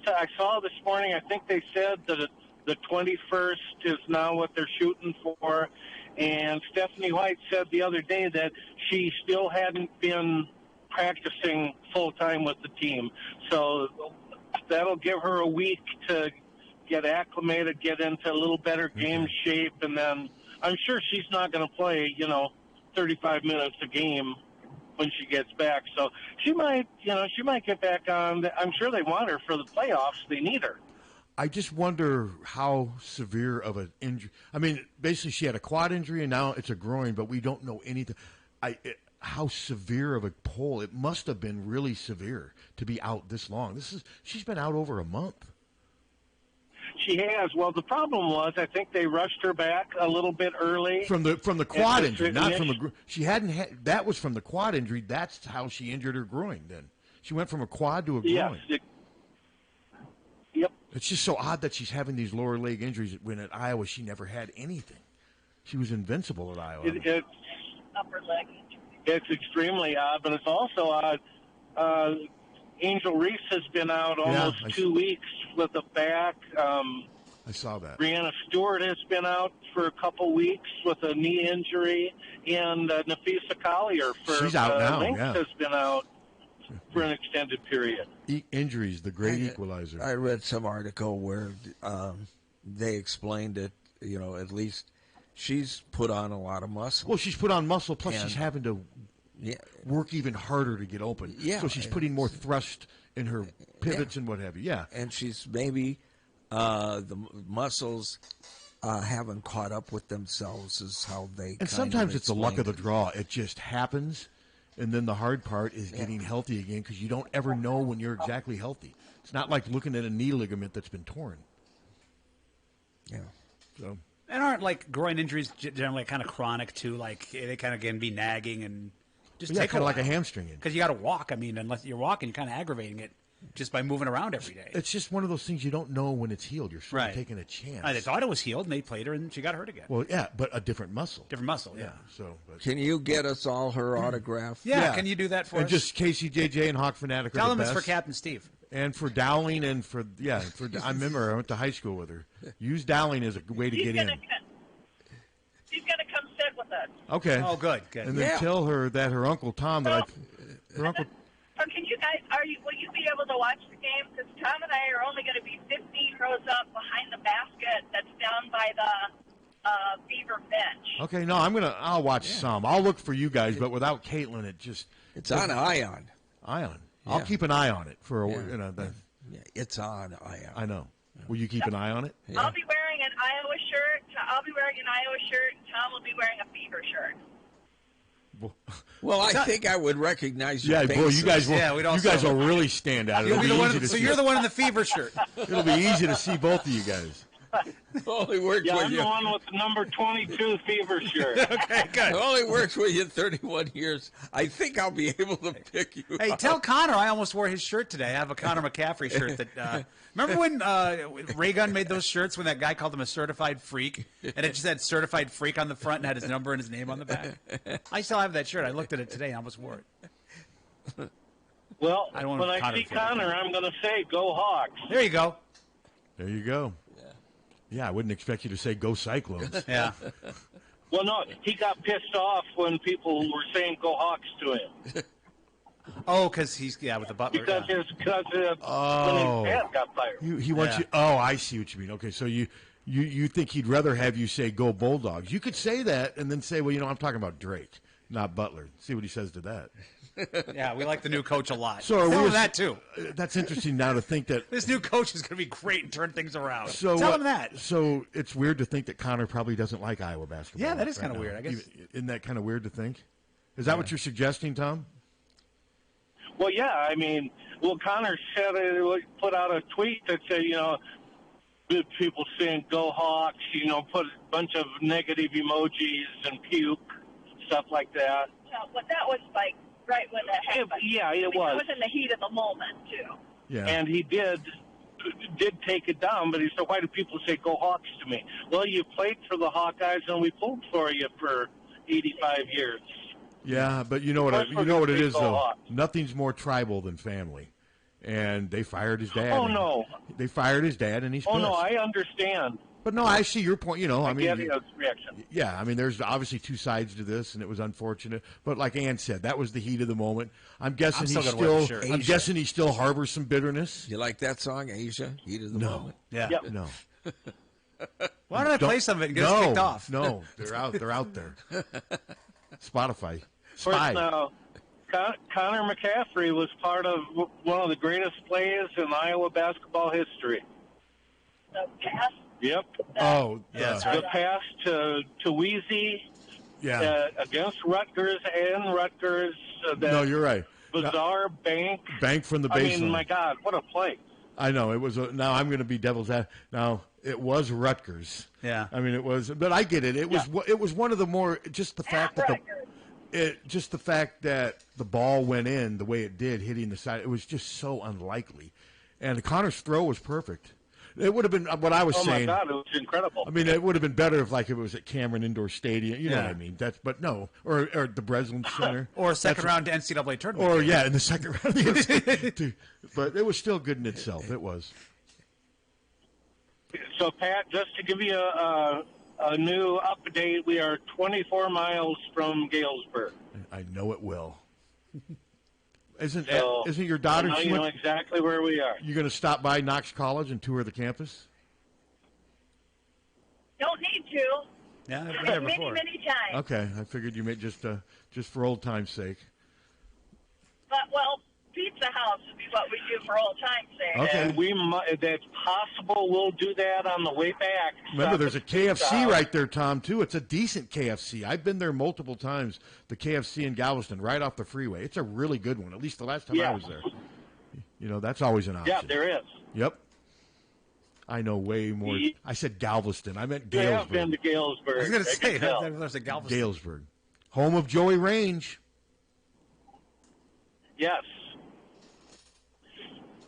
I saw this morning. I think they said that the 21st is now what they're shooting for. And Stephanie White said the other day that she still hadn't been practicing full time with the team, so that'll give her a week to get acclimated, get into a little better game shape, and then I'm sure she's not going to play, 35 minutes a game when she gets back. So she might get back on. I'm sure they want her for the playoffs. They need her. I just wonder how severe of an injury. I mean, basically she had a quad injury and now it's a groin, but we don't know anything. How severe of a pull. It must have been really severe to be out this long. She's been out over a month. She has. Well, the problem was I think they rushed her back a little bit early from the quad And injury, not from the. She hadn't had that was from the quad injury. That's how she injured her groin. Then she went from a quad to a groin. Yes. Yep. It's just so odd that she's having these lower leg injuries when at Iowa she never had anything. She was invincible at Iowa. It's Upper leg. It's extremely odd, but it's also odd. Angel Reese has been out almost 2 weeks with a back. I saw that. Brianna Stewart has been out for a couple weeks with a knee injury, and Nafisa Collier She's out now, Lynx yeah. has been out for an extended period. Injuries, the great equalizer. I read some article where they explained it. At least she's put on a lot of muscle. Well, she's put on muscle, plus she's having to work even harder to get open. Yeah. So she's putting more thrust in her pivots and what have you. Yeah. And she's maybe the muscles haven't caught up with themselves is how they And sometimes it's the luck of the draw. It just happens. And then the hard part is getting healthy again because you don't ever know when you're exactly healthy. It's not like looking at a knee ligament that's been torn. Yeah. So. And aren't like groin injuries generally kind of chronic too? Like they kind of can be nagging and just take kind of like a hamstring injury. Because you got to walk. I mean, unless you're walking, you're kind of aggravating it just by moving around every day. It's just one of those things you don't know when it's healed. You're sort of taking a chance. They thought it was healed, and they played her, and she got hurt again. Well, yeah, but a different muscle. Different muscle, yeah. So, can you get us all her autograph? Yeah, can you do that for us? And just KCJJ and Hawk Fanatic. Tell are them the it's best. for Captain Steve. And for Dowling and for I remember I went to high school with her. Use Dowling as a way to get in. She's going to come sit with us. Okay. Oh, good. And then tell her that her Uncle Tom her uncle. So can you guys, will you be able to watch the game? Because Tom and I are only going to be 15 rows up behind the basket that's down by the Beaver bench. Okay, no, I'll watch some. I'll look for you guys, but without Caitlin, it's on Ion. Ion. I'll keep an eye on it for it's on Ion. I know. Will you keep an eye on it? Yeah. I'll be wearing an Iowa shirt. I'll be wearing an Iowa shirt, and Tom will be wearing a Beaver shirt. Well, I think I would recognize your boy, you guys will. Yeah, you guys will really stand out. You'll be the one. So you're the one in the Fever shirt. It'll be easy to see both of you guys. Only works with I'm you. the one with the number 22 Fever shirt. Okay, good. Only works with you 31 years. I think I'll be able to pick you Hey, up. tell Connor I almost wore his shirt today. I have a Connor McCaffrey shirt that. Remember when Ray Gun made those shirts when that guy called him a certified freak, and it just had certified freak on the front and had his number and his name on the back? I still have that shirt. I looked at it today and I almost wore it. Well, I don't want when I Connor see to feel like Connor, I'm going to say, go Hawks. There you go. There you go. Yeah, I wouldn't expect you to say go Cyclones. Yeah. Well, no, he got pissed off when people were saying go Hawks to him. Oh, because he's with the Butler. Because yeah. when his dad got fired. He wants you. Oh, I see what you mean. Okay, so you think he'd rather have you say go Bulldogs? You could say that and then say, well, I'm talking about Drake, not Butler. See what he says to that. Yeah, we like the new coach a lot. So Tell him that too. That's interesting now to think that this new coach is going to be great and turn things around. So tell him that. So it's weird to think that Connor probably doesn't like Iowa basketball. Yeah, that is kind of weird. I guess. Isn't that kind of weird to think? Is that what you're suggesting, Tom? Well, yeah. I mean, Connor said put out a tweet that said, people saying go Hawks, put a bunch of negative emojis and puke, stuff like that. No, but that was like right when that happened. Yeah, it was. It was in the heat of the moment, too. Yeah. And he did take it down, but he said, why do people say go Hawks to me? Well, you played for the Hawkeyes, and we pulled for you for 85 years. Yeah, but you know what it is, though? Nothing's more tribal than family. And they fired his dad. Oh, no. They fired his dad, and he's pissed. Oh, no, I understand. But no, I see your point. I get his reaction. Yeah, I mean, there's obviously two sides to this, and it was unfortunate. But like Ann said, that was the heat of the moment. I'm guessing I'm guessing he still harbors some bitterness. You like that song, Asia? Heat of the moment. Yeah. Yep. No. Why don't I play some of it and get us kicked off? No, they're out there. Spotify. Of course, now, Connor McCaffrey was part of one of the greatest plays in Iowa basketball history. The pass. Yep. Oh, yeah, that's right. The pass to Weezy against Rutgers and Rutgers. No, you're right. Bizarre bank from the baseline. I mean, my God, what a play! I know it was. Now I'm going to be devil's advocate. Now it was Rutgers. Yeah. I mean, it was, but I get it. It was. It was one of the more just the fact that the fact that the ball went in the way it did, hitting the side. It was just so unlikely, and Connor's throw was perfect. It would have been what I was saying. Oh my God, it was incredible. I mean, it would have been better if it was at Cameron Indoor Stadium. You know what I mean? But no, or the Breslin Center, or a second round NCAA tournament, or in the second round. But it was still good in itself. It was. So Pat, just to give you a new update, we are 24 miles from Galesburg. I know it will. Isn't your daughter? Now you know exactly where we are. You going to stop by Knox College and tour the campus? Don't need to. Yeah, I've been there many, before. many times. Okay, I figured you meant just for old time's sake. But, well, Pizza House would be what we do for old time's sake. Okay. And that's possible we'll do that on the way back. Remember, there's a Pizza KFC House. right there, Tom, too. It's a decent KFC. I've been there multiple times, the KFC in Galveston, right off the freeway. It's a really good one, at least the last time I was there. You know, that's always an option. Yeah, there is. Yep. I know way more. I said Galveston. I meant You have Galesburg. been to Galesburg. I was going to say, can tell. there's a Galveston. Galesburg. Home of Joey Range. Yes.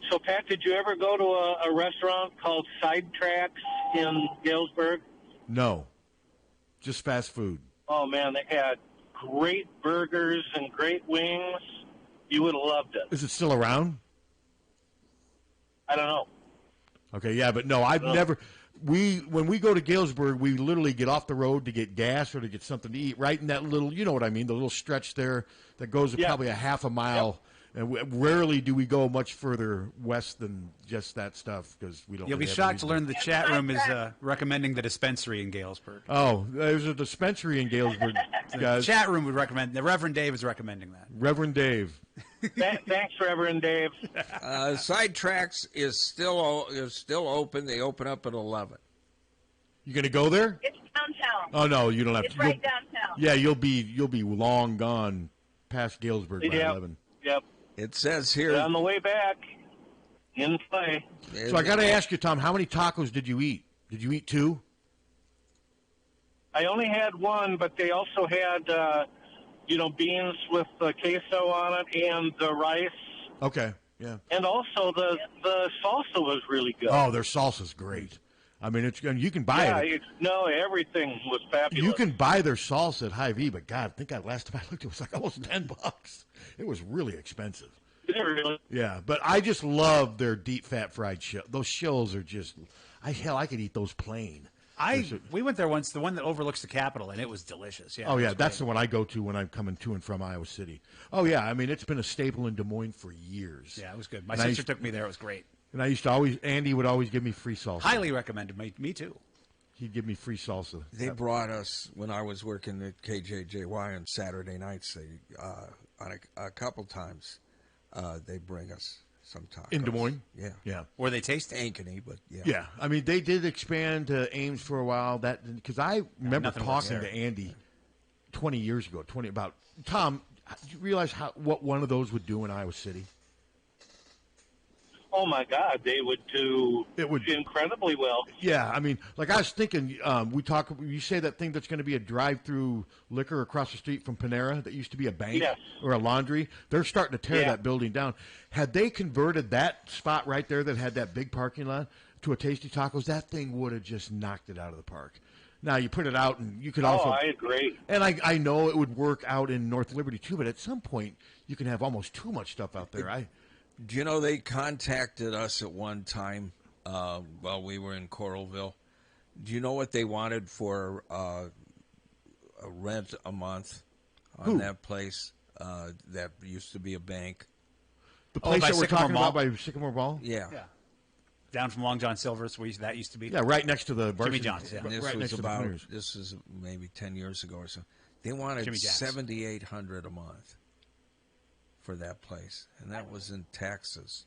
So, Pat, did you ever go to a restaurant called Sidetracks in Galesburg? No. Just fast food. Oh, man, they had great burgers and great wings. You would have loved it. Is it still around? I don't know. Okay, yeah, but no, I've never. When we go to Galesburg, we literally get off the road to get gas or to get something to eat. Right in that little, you know what I mean, the little stretch there that goes probably a half a mile. And rarely do we go much further west than just that stuff because we don't. You'll really be have shocked to reason. learn the chat room is recommending the dispensary in Galesburg. Oh, there's a dispensary in Galesburg, guys. Chat room would recommend. The Reverend Dave is recommending that. Reverend Dave. Thanks, Reverend Dave. Sidetracks is still open. They open up at 11. You gonna go there? It's downtown. Oh no, you don't have It's to. right downtown. Yeah, you'll be long gone past Galesburg by 11. Yep. It says here. On the way back, in play. So I got to ask you, Tom, how many tacos did you eat? Did you eat 2? I only had one, but they also had, beans with the queso on it and the rice. Okay, yeah. And also the salsa was really good. Oh, their salsa's great. I mean, you can buy it. Everything was fabulous. You can buy their salsa at Hy-Vee, but God, I think last time I looked, it was like almost $10. It was really expensive. Did it really? Yeah, but I just love their deep fat fried shill. Those shills are just, I could eat those plain. We went there once, the one that overlooks the Capitol, and it was delicious. Yeah. Oh yeah, that's the one I go to when I'm coming to and from Iowa City. Oh yeah, I mean it's been a staple in Des Moines for years. Yeah, it was good. My sister took me there. It was great. And I used to Andy would always give me free salsa. Highly recommended. Me too. He'd give me free salsa. They brought us when I was working at KJJY on Saturday nights. They on a couple times they bring us some tacos In Des Moines? Yeah. Were they tasty? Ankeny, but yeah. Yeah, I mean they did expand to Ames for a while. That because I remember nothing works talking there. to Andy 20 years ago. About Tom. Do you realize what one of those would do in Iowa City? Oh my God, they would do incredibly well. Yeah, I mean, like I was thinking, you say that thing that's going to be a drive-through liquor across the street from Panera that used to be a bank or a laundry. They're starting to tear that building down. Had they converted that spot right there that had that big parking lot to a Tasty Tacos, that thing would have just knocked it out of the park. Now you put it out, and you could also. Oh, I agree. And I know it would work out in North Liberty too, but at some point you can have almost too much stuff out there. Do you know they contacted us at one time while we were in Coralville? Do you know what they wanted for a rent a month on that place that used to be a bank? The place by that we're Sycamore talking Mall? about by Sycamore Mall? Yeah. Down from Long John Silver's, where that used to be. Yeah, right next to the Jimmy varsity- John's. Yeah. And this right was next to the about Pioneers. this is maybe 10 years ago or so. They wanted Jimmy Jack's. $7,800 a month for that place, and that was in taxes.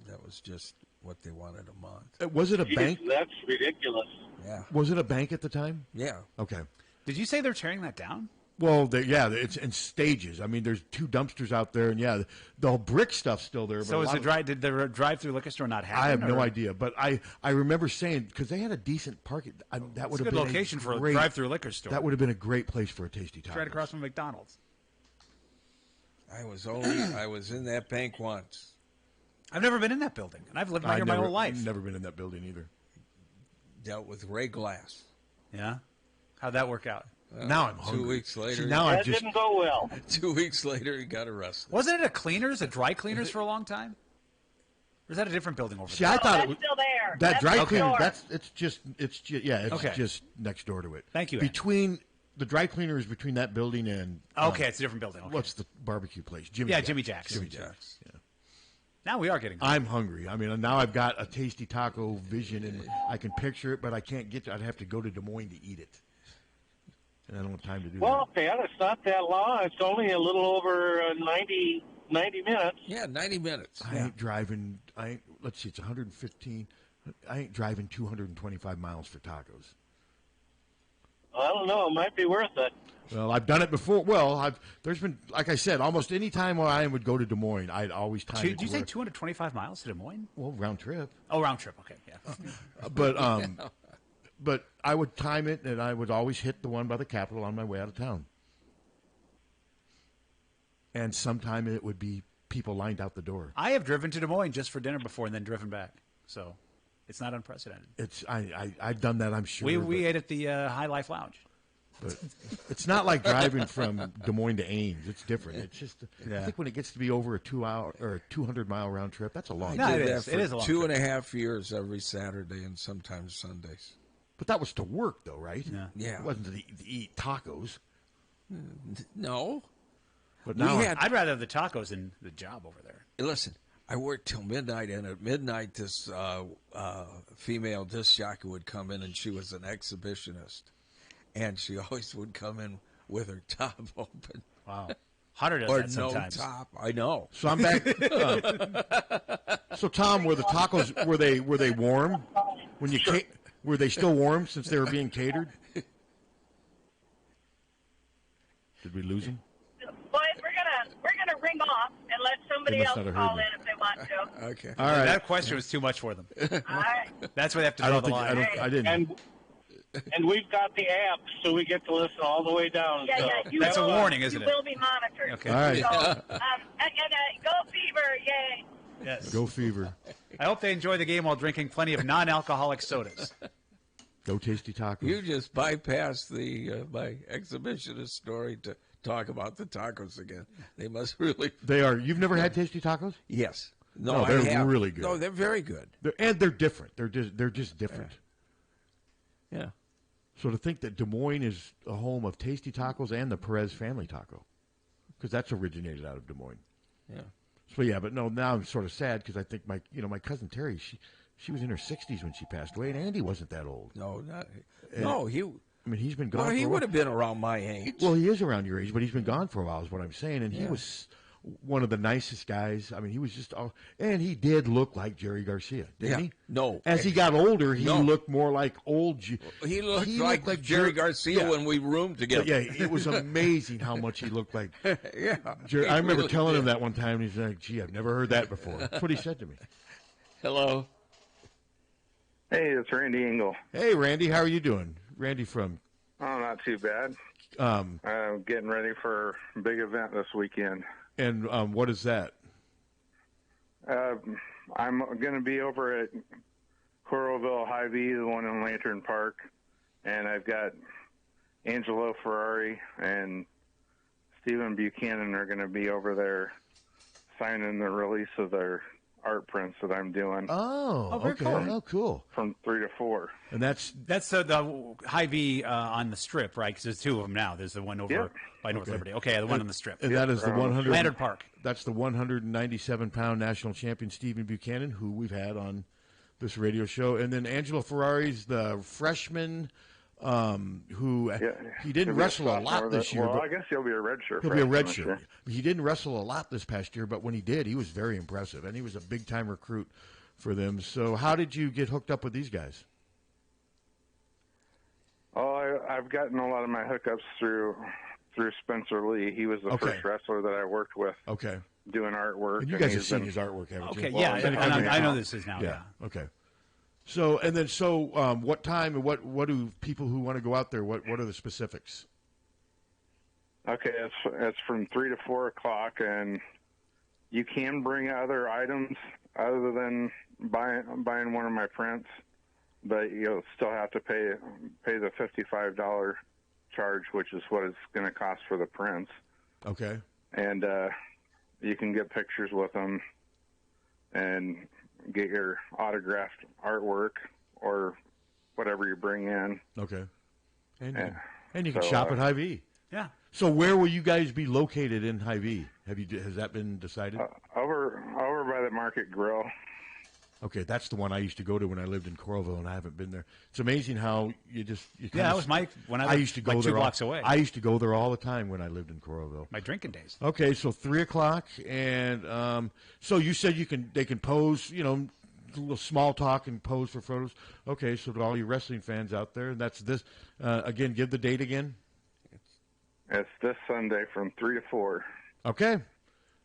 That was just what they wanted a month. Was it a Jeez, bank? That's ridiculous. Yeah. Was it a bank at the time? Yeah. Okay. Did you say they're tearing that down? Well, it's in stages. I mean, there's 2 dumpsters out there, and the brick stuff's still there. But So did the drive-through liquor store not happen? I have no idea, but I remember saying because they had a decent parking. That would It's a have good been location for a great- drive-through liquor store. That would have been a great place for a Tasty Tacos. It's right across from McDonald's. I was in that bank once. I've never been in that building, and I've lived here my whole life. Never been in that building either. Dealt with Ray Glass. Yeah? How'd that work out? Now I'm hungry. 2 weeks later. See, now That didn't go well. 2 weeks later, he got arrested. Wasn't it a dry cleaners for a long time? Or is that a different building over See, there? I thought that's it was still there. that That's dry next cleaner. door. It's just next door to it. Thank you, Ann. Between the dry cleaner is between that building and Okay, it's a different building. Okay. what's the barbecue place? Jimmy Jack's. Jimmy Jack's. Now we are getting. I'm hungry. I mean, now I've got a Tasty Taco vision, and I can picture it, but I can't get to. I'd have to go to Des Moines to eat it. and I don't have time to do Well, that. Pat, it's not that long. It's only a little over 90 minutes. Yeah, 90 minutes. I ain't driving. Let's see, it's 115. I ain't driving 225 miles for tacos. I don't know. It might be worth it. Well, I've done it before. Well, there's been, like I said, almost any time where I would go to Des Moines, I'd always time it. Did you say 225 miles to Des Moines? Well, round trip. Oh, round trip. Okay, yeah. But I would time it, and I would always hit the one by the Capitol on my way out of town. And sometime it would be people lined out the door. I have driven to Des Moines just for dinner before and then driven back. So it's not unprecedented. I've done that, I'm sure. We ate at the High Life Lounge. But it's not like driving from Des Moines to Ames. It's different. It's just, I think when it gets to be over a 2-hour or a 200-mile round trip, that's a long No, trip. it is. It is a long Two trip. and a half years every Saturday and sometimes Sundays. But that was to work, though, right? Yeah. It wasn't to eat tacos. No. But now I'd rather have the tacos than the job over there. Listen, I worked till midnight, and at midnight, this female disc jockey would come in, and she was an exhibitionist. And she always would come in with her top open. Wow. Hunter does Or that no sometimes. top. I know. So I'm back. So Tom, were the tacos were they warm when you were they still warm since they were being catered? Did we lose him? Boys, we're gonna ring off and let somebody They must else not have heard call me. in if they want to. Okay. All right. That question was too much for them. All right. That's where they have to I draw don't the think line. I didn't. And we've got the app, so we get to listen all the way down. Yeah, so. yeah. You That's a will, warning, isn't you it? will be monitored. Okay. All right. So, and go Fever! Yay! Yes. Go Fever. I hope they enjoy the game while drinking plenty of non-alcoholic sodas. Go Tasty Tacos. You just bypassed the my exhibitionist story to talk about the tacos again. They must really. They are. You've never had Tasty Tacos? Yes. No, I they're have. really good. No, they're very good. They're different. They're just different. Yeah. So to think that Des Moines is a home of Tasty Tacos and the Perez family taco, because that's originated out of Des Moines. Yeah. So yeah, but no, now I'm sort of sad because I think my cousin Terry, she was in her 60s when she passed away, and Andy wasn't that old. No, no, he. I mean, he's been gone. Well, he for a would while. have been around my age. Well, he is around your age, but he's been gone for a while, is what I'm saying. And he was one of the nicest guys. I mean, he was just and he did look like Jerry Garcia, didn't he? No. As he got older, he looked more like old. He looked like Jerry Garcia when we roomed together. But yeah, it was amazing how much he looked like. Yeah. Jerry. I remember really telling him did. that one time, and he's like, "Gee, I've never heard that before." That's what he said to me. Hello. Hey, it's Randy Engel. Hey, Randy, how are you doing? Randy from. Oh, not too bad. I'm getting ready for a big event this weekend. And what is that? I'm going to be over at Coralville Hy-Vee, the one in Lantern Park, and I've got Angelo Ferrari and Stephen Buchanan are going to be over there signing the release of their art prints that I'm doing. Oh, very okay. cool. Oh, cool. From 3 to 4. And that's the Hy-Vee on the Strip, right? Because there's two of them now. There's the one over by North Liberty. Okay, the one on the Strip. And that is the 100 Lantern Park. That's the 197-pound national champion Stephen Buchanan, who we've had on this radio show, and then Angelo Ferrari's the freshman, who he didn't wrestle a lot this year. Well, but I guess he'll be a redshirt. he'll be a freshman this year. redshirt. He didn't wrestle a lot this past year, but when he did, he was very impressive, and he was a big-time recruit for them. So, how did you get hooked up with these guys? Oh, I've gotten a lot of my hookups through Spencer Lee. He was the first wrestler that I worked with. Okay. Doing artwork. And you guys have seen his artwork, haven't Okay, you? yeah, Well, I know this is now. Yeah. Okay. So what time and what do people who want to go out there? What are the specifics? Okay, it's from 3 to 4 o'clock, and you can bring other items other than buying one of my prints, but you'll still have to pay the $55 charge, which is what it's going to cost for the prints. Okay. And you can get pictures with them and get your autographed artwork or whatever you bring in. Okay. And you can shop at Hy-Vee. Yeah. So where will you guys be located in Hy-Vee? Has that been decided? Over by the Market Grill. Okay, that's the one I used to go to when I lived in Coralville, and I haven't been there. It's amazing how you that was when I used to go like there 2 blocks away. I used to go there all the time when I lived in Coralville. My drinking days. Okay, so 3 o'clock, and so you said they can pose, a little small talk and pose for photos. Okay, so to all you wrestling fans out there, that's this. Again, give the date again. It's this Sunday from 3 to 4. Okay.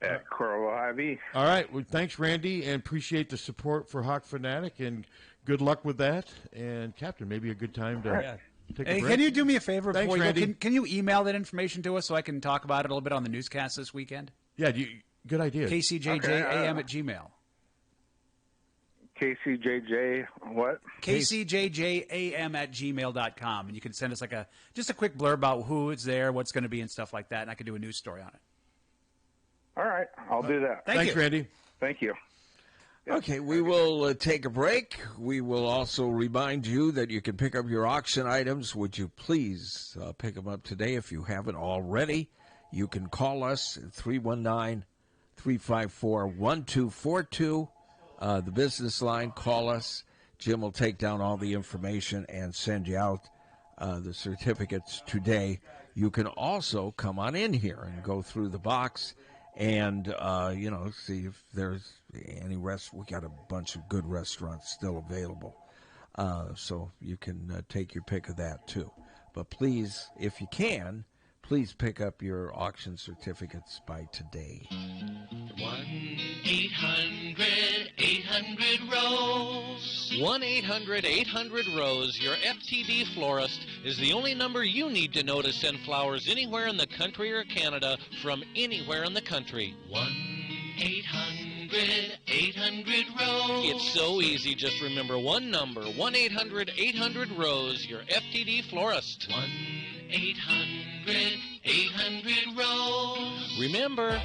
At Coralville IV. All right. Well, thanks, Randy, and appreciate the support for Hawk Fanatic, and good luck with that. And, Captain, maybe a good time to take a break. Can you do me a favor? Thanks, before you go? Randy. Can you email that information to us so I can talk about it a little bit on the newscast this weekend? Yeah, good idea. KCJJAM@gmail. KCJJ what? KCJJAM@gmail.com. And you can send us just a quick blurb about who is there, what's going to be, and stuff like that, and I can do a news story on it. All right, I'll do that. Thanks, Randy. Thank you. Okay, we will take a break. We will also remind you that you can pick up your auction items. Would you please pick them up today if you haven't already? You can call us at 319-354-1242. The business line, call us. Jim will take down all the information and send you out the certificates today. You can also come on in here and go through the box and, see if there's any we got a bunch of good restaurants still available. So you can take your pick of that, too. But please, if you can, please pick up your auction certificates by today. 1-800-800-ROSE. 1-800-800-ROSE. Your FTD florist is the only number you need to know to send flowers anywhere in the country or Canada from anywhere in the country. 1-800-800-ROSE. It's so easy. Just remember one number. 1-800-800-ROSE. Your FTD florist. 1-800-800-ROSE. Remember,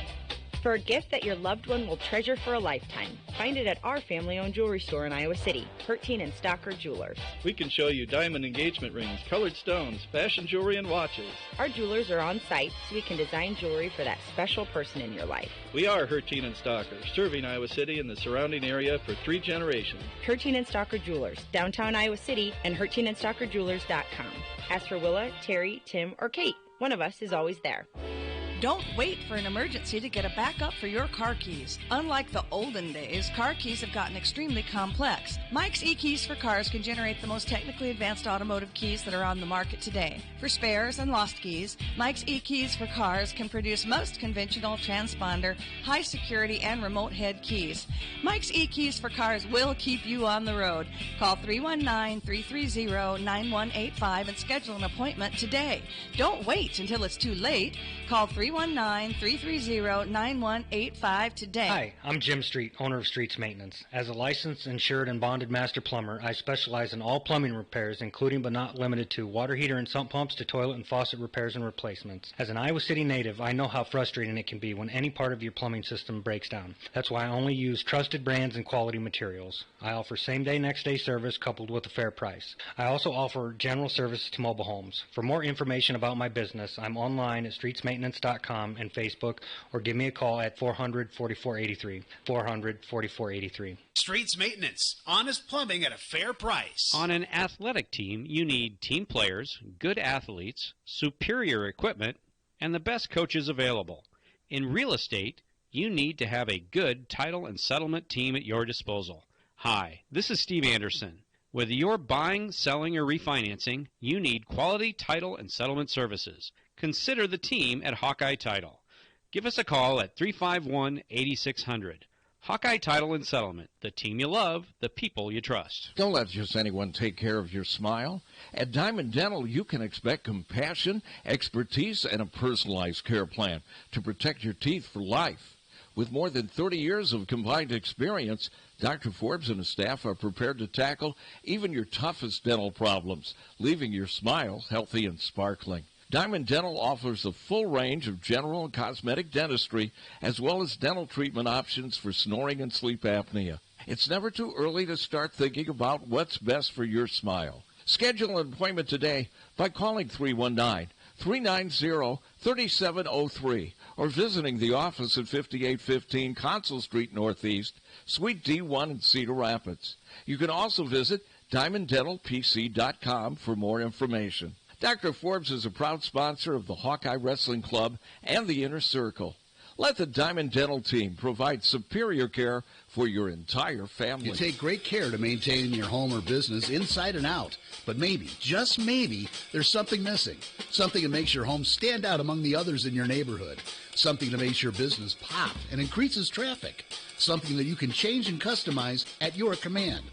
for a gift that your loved one will treasure for a lifetime, find it at our family-owned jewelry store in Iowa City, Harty and Stocker Jewelers. We can show you diamond engagement rings, colored stones, fashion jewelry, and watches. Our jewelers are on site, so we can design jewelry for that special person in your life. We are Harty and Stocker, serving Iowa City and the surrounding area for 3 generations. Harty and Stocker Jewelers, downtown Iowa City, and HartyandStockerJewelers.com. Ask for Willa, Terry, Tim, or Kate. One of us is always there. Don't wait for an emergency to get a backup for your car keys. Unlike the olden days, car keys have gotten extremely complex. Mike's eKeys for Cars can generate the most technically advanced automotive keys that are on the market today. For spares and lost keys, Mike's eKeys for Cars can produce most conventional transponder, high security, and remote head keys. Mike's eKeys for Cars will keep you on the road. Call 319-330-9185 and schedule an appointment today. Don't wait until it's too late. Call 319-330-9185 today. Hi, I'm Jim Street, owner of Streets Maintenance. As a licensed, insured, and bonded master plumber, I specialize in all plumbing repairs, including but not limited to water heater and sump pumps to toilet and faucet repairs and replacements. As an Iowa City native, I know how frustrating it can be when any part of your plumbing system breaks down. That's why I only use trusted brands and quality materials. I offer same-day, next-day service coupled with a fair price. I also offer general services to mobile homes. For more information about my business, I'm online at streetsmaintenance.com and Facebook, or give me a call at 400-4483. 400-4483. Streets Maintenance. Honest plumbing at a fair price. On an athletic team, you need team players, good athletes, superior equipment, and the best coaches available. In real estate, you need to have a good title and settlement team at your disposal. Hi, this is Steve Anderson. Whether you're buying, selling, or refinancing, you need quality title and settlement services. Consider the team at Hawkeye Title. Give us a call at 351-8600. Hawkeye Title and Settlement, the team you love, the people you trust. Don't let just anyone take care of your smile. At Diamond Dental, you can expect compassion, expertise, and a personalized care plan to protect your teeth for life. With more than 30 years of combined experience, Dr. Forbes and his staff are prepared to tackle even your toughest dental problems, leaving your smile healthy and sparkling. Diamond Dental offers a full range of general and cosmetic dentistry, as well as dental treatment options for snoring and sleep apnea. It's never too early to start thinking about what's best for your smile. Schedule an appointment today by calling 319 390-3703, or visiting the office at 5815 Consul Street Northeast, Suite D1 in Cedar Rapids. You can also visit DiamondDentalPC.com for more information. Dr. Forbes is a proud sponsor of the Hawkeye Wrestling Club and the Inner Circle. Let the Diamond Dental team provide superior care for your entire family. You take great care to maintain your home or business inside and out. But maybe, just maybe, there's something missing. Something that makes your home stand out among the others in your neighborhood. Something that makes your business pop and increases traffic. Something that you can change and customize at your command.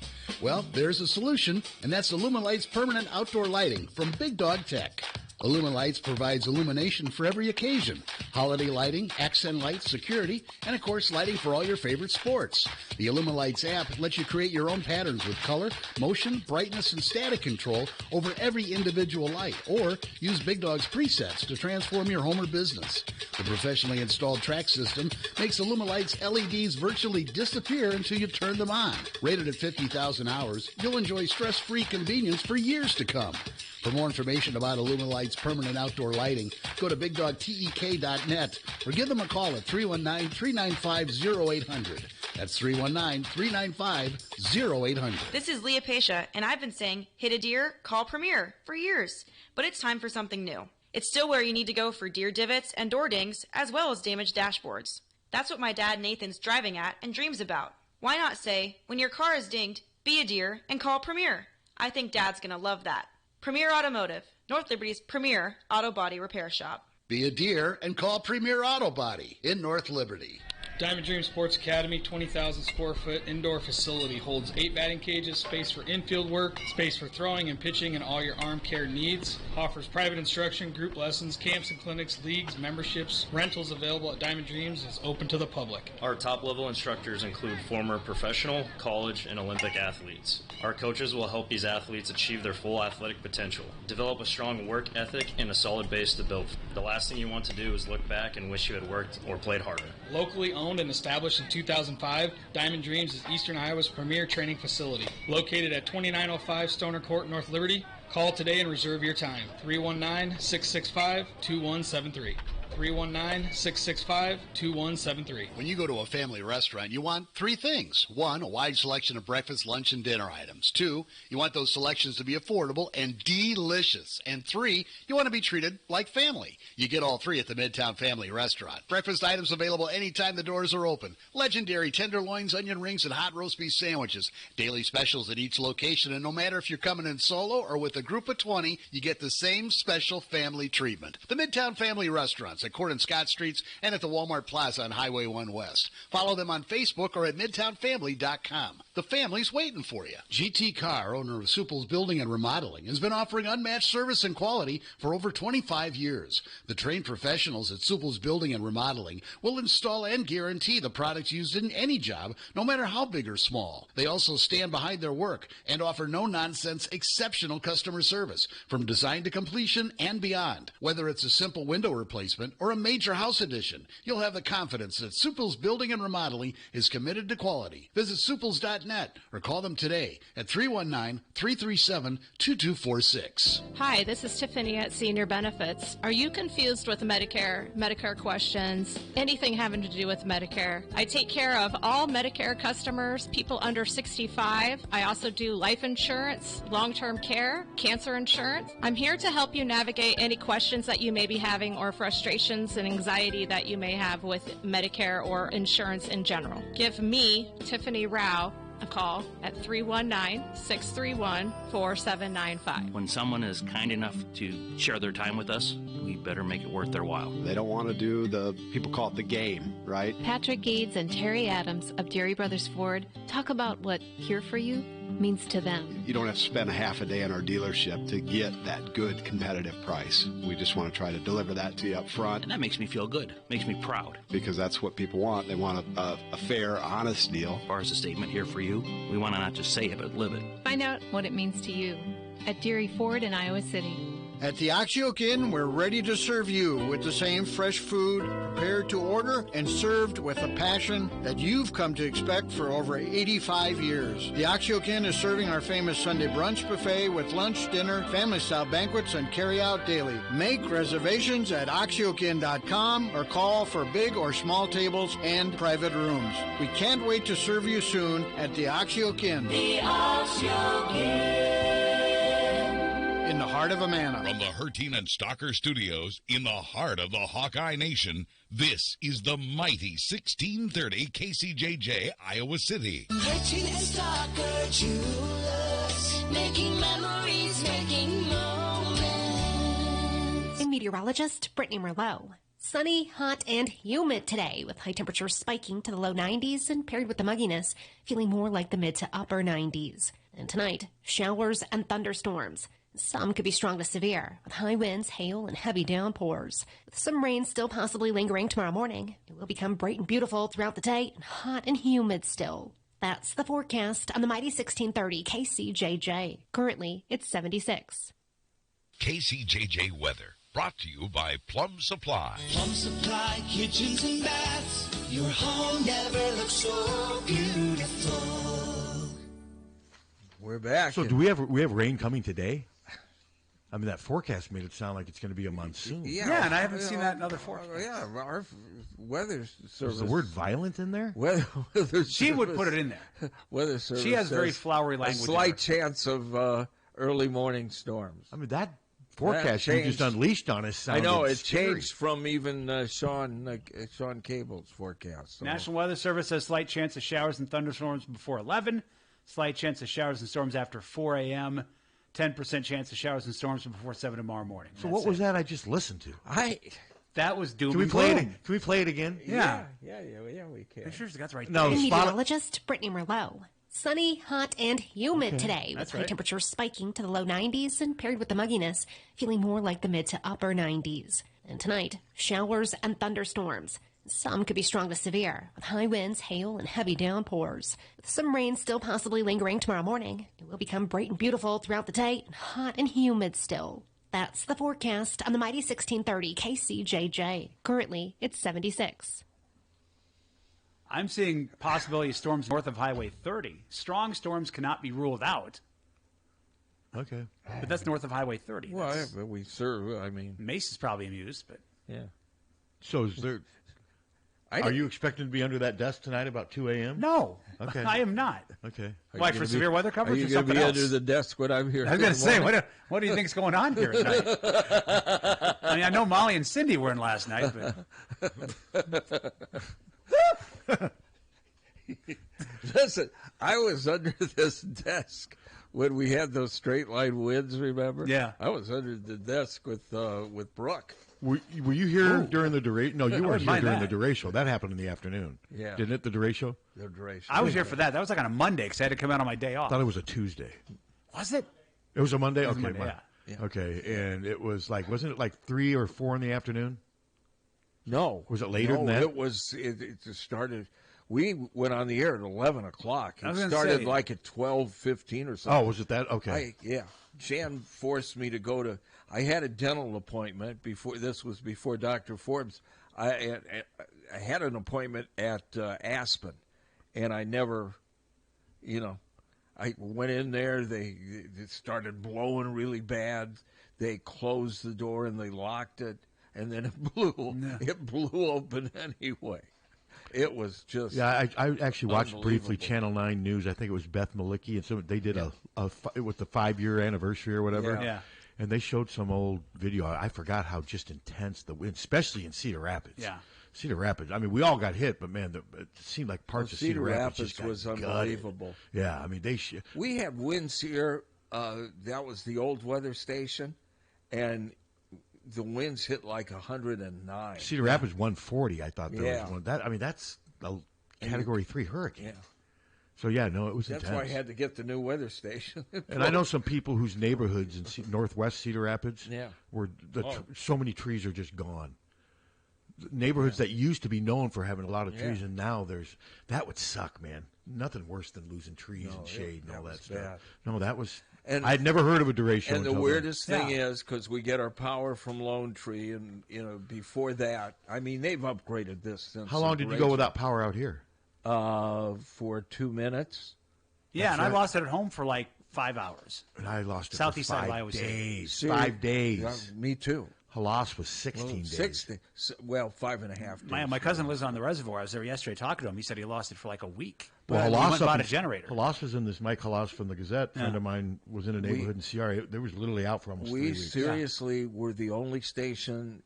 Well, there's a solution, and that's Illuminlight's permanent outdoor lighting from Big Dog Tech. Illuminlights provides illumination for every occasion. Holiday lighting, accent lights, security, and of course lighting for all your favorite sports. The Illuminlights app lets you create your own patterns with color, motion, brightness, and static control over every individual light, or use Big Dog's presets to transform your home or business. The professionally installed track system makes Illuminlight's LEDs virtually disappear until you turn them on. Rated at 50,000 hours, you'll enjoy stress-free convenience for years to come. For more information about Illuminlight's permanent outdoor lighting, go to BigDogTEK.net or give them a call at 319-395-0800. That's 319-395-0800. This is Leah Pesha, and I've been saying, hit a deer, call Premier for years. But it's time for something new. It's still where you need to go for deer divots and door dings, as well as damaged dashboards. That's what my dad Nathan's driving at and dreams about. Why not say, when your car is dinged, be a deer and call Premier? I think Dad's going to love that. Premier Automotive, North Liberty's premier auto body repair shop. Be a deer and call Premier Auto Body in North Liberty. Diamond Dream Sports Academy 20,000 square foot indoor facility holds 8 batting cages, space for infield work, space for throwing and pitching and all your arm care needs. Offers private instruction, group lessons, camps and clinics, leagues, memberships. Rentals available at Diamond Dreams is open to the public. Our top level instructors include former professional, college, and Olympic athletes. Our coaches will help these athletes achieve their full athletic potential, develop a strong work ethic, and a solid base to build. The last thing you want to do is look back and wish you had worked or played harder. Locally owned and established in 2005, Diamond Dreams is Eastern Iowa's premier training facility. Located at 2905 Stoner Court, North Liberty. Call today and reserve your time. 319-665-2173. 319-665-2173. When you go to a family restaurant, you want 3 things. 1, a wide selection of breakfast, lunch, and dinner items. 2, you want those selections to be affordable and delicious. And 3, you want to be treated like family. You get all 3 at the Midtown Family Restaurant. Breakfast items available anytime the doors are open. Legendary tenderloins, onion rings, and hot roast beef sandwiches. Daily specials at each location, and no matter if you're coming in solo or with a group of 20, you get the same special family treatment. The Midtown Family Restaurants at Court and Scott Streets and at the Walmart Plaza on Highway 1 West. Follow them on Facebook or at MidtownFamily.com. The family's waiting for you. GT Carr, owner of Supple's Building and Remodeling, has been offering unmatched service and quality for over 25 years. The trained professionals at Supple's Building and Remodeling will install and guarantee the products used in any job, no matter how big or small. They also stand behind their work and offer no-nonsense, exceptional customer service from design to completion and beyond. Whether it's a simple window replacement or a major house addition, you'll have the confidence that Supple's Building and Remodeling is committed to quality. Visit Supples.net or call them today at 319-337-2246. Hi, this is Tiffany at Senior Benefits. Are you confused with Medicare questions, anything having to do with Medicare? I take care of all Medicare customers, people under 65. I also do life insurance, long-term care, cancer insurance. I'm here to help you navigate any questions that you may be having or frustrations and anxiety that you may have with Medicare or insurance in general. Give me, Tiffany Rao, a call at 319-631-4795. When someone is kind enough to share their time with us, we better make it worth their while. They don't want to do people call it the game, right? Patrick Eads and Terry Adams of Dairy Brothers Ford talk about what Here For You means to them. You don't have to spend a half a day in our dealership to get that good competitive price. We just want to try to deliver that to you up front. And that makes me feel good, makes me proud. Because that's what people want. They want a fair, honest deal. As far as a statement Here For You, we want to not just say it, but live it. Find out what it means to you at Deary Ford in Iowa City. At the Oxyoke Inn, we're ready to serve you with the same fresh food, prepared to order and served with a passion that you've come to expect for over 85 years. The Oxyoke Inn is serving our famous Sunday brunch buffet with lunch, dinner, family-style banquets, and carry-out daily. Make reservations at oxyokeinn.com or call for big or small tables and private rooms. We can't wait to serve you soon at the Oxyoke Inn. The Oxyoke Inn. In the heart of Amana. From the Hertine and Stalker Studios, in the heart of the Hawkeye Nation, this is the mighty 1630 KCJJ, Iowa City. Hertine and Stalker Jewelers, making memories, making moments. I'm meteorologist Brittany Merlot. Sunny, hot, and humid today, with high temperatures spiking to the low 90s and paired with the mugginess, feeling more like the mid to upper 90s. And tonight, showers and thunderstorms. Some could be strong to severe, with high winds, hail, and heavy downpours. With some rain still possibly lingering tomorrow morning, it will become bright and beautiful throughout the day and hot and humid still. That's the forecast on the mighty 1630 KCJJ. Currently, it's 76. KCJJ weather, brought to you by Plum Supply. Plum Supply kitchens and baths. Your home never looks so beautiful. We're back. So do we have rain coming today? I mean, that forecast made it sound like it's going to be a monsoon. Yeah, and I haven't seen that in other forecasts. Yeah, our weather service. Is the word violent in there? Weather she would put it in there. Weather service. She has very flowery language. A slight chance of early morning storms. I mean, that forecast you just unleashed on us sounded I know, it scary. changed from even Sean Cable's forecast. So. National Weather Service says slight chance of showers and thunderstorms before 11, slight chance of showers and storms after 4 a.m., 10% chance of showers and storms before 7 tomorrow morning. So what was that I just listened to? That was doom. Can we play it? Can we play it again? Yeah, we can. I'm sure she got the right. No, meteorologist Brittany Merlot. Sunny, hot, and humid today, with high temperatures spiking to the low 90s and paired with the mugginess, feeling more like the mid to upper 90s. And tonight, showers and thunderstorms. Some could be strong to severe, with high winds, hail, and heavy downpours. With some rain still possibly lingering tomorrow morning, it will become bright and beautiful throughout the day and hot and humid still. That's the forecast on the mighty 1630 KCJJ. Currently, it's 76. I'm seeing possibility of storms north of Highway 30. Strong storms cannot be ruled out. Okay. But that's north of Highway 30. Well, yeah, but we serve, I mean. Mace is probably amused, but. Yeah. So is there. Are you expecting to be under that desk tonight about 2 a.m.? No. Okay. I am not. Okay. Why, for severe weather coverage or something else? Are you going to be else? under the desk when I'm here? I was going to say, what do you think's going on here at night? I mean, I know Molly and Cindy were in last night, but. Listen, I was under this desk when we had those straight line winds, remember? Yeah. I was under the desk with Brooke. Were you here during the duration? No, you weren't here during that. the duration. That happened in the afternoon. Yeah. Didn't it, the duration? The duration. I was here for that. That was like on a Monday because I had to come out on my day I off. thought it was a Tuesday. Was it? It was a Monday? It was Okay. a Monday, yeah. Okay, and it was like, wasn't it like 3 or 4 in the afternoon? No. Was it later than that? It was, it started, we went on the air at 11 o'clock. I It was gonna started say- like at 12:15 or something. Oh, was it that? Okay. Yeah. Jan forced me to go to, I had a dental appointment before, this was before Dr. Forbes. I had an appointment at Aspen, and I never, I went in there, it started blowing really bad. They closed the door and they locked it, and then it blew open anyway. It was just I actually watched briefly Channel 9 News. I think it was Beth Malicki, and so they did it was the 5-year anniversary or whatever. Yeah. And they showed some old video. I forgot how just intense the wind, especially in Cedar Rapids. Yeah. Cedar Rapids. I mean, we all got hit, but man, it seemed like parts of Cedar Rapids just got was gutted. unbelievable. Yeah, I mean we had winds here. That was the old weather station, and the winds hit like 109. Cedar Rapids 140. I thought there Yeah. was one. I mean, that's a Category 3 hurricane. Yeah. So yeah, no, it was That's intense. why I had to get the new weather station. And I know some people whose neighborhoods in northwest Cedar Rapids, Yeah. where so many trees are just gone. neighborhoods that used to be known for having a lot of trees, and now that would suck, man. Nothing worse than losing trees and shade and all that stuff. Bad. No, that was. And I'd never heard of a duration. And the weirdest thing is, because we get our power from Lone Tree, and before that, I mean, they've upgraded this since. How long did you go without power out here? For 2 minutes. Yeah, and I lost it at home for like 5 hours. And I lost it Southeast for side of 5 Iowa City. days. 5 days. Yeah, me too. Halas was 16 days. 16. Well, 5.5 days. My cousin lives on the reservoir. I was there yesterday talking to him. He said he lost it for like a week. Well, he Halas went and bought a generator. Halas was in this. Mike Halas from the Gazette, friend of mine, was in a neighborhood in CR. They was literally out for almost 3 weeks. We seriously were the only station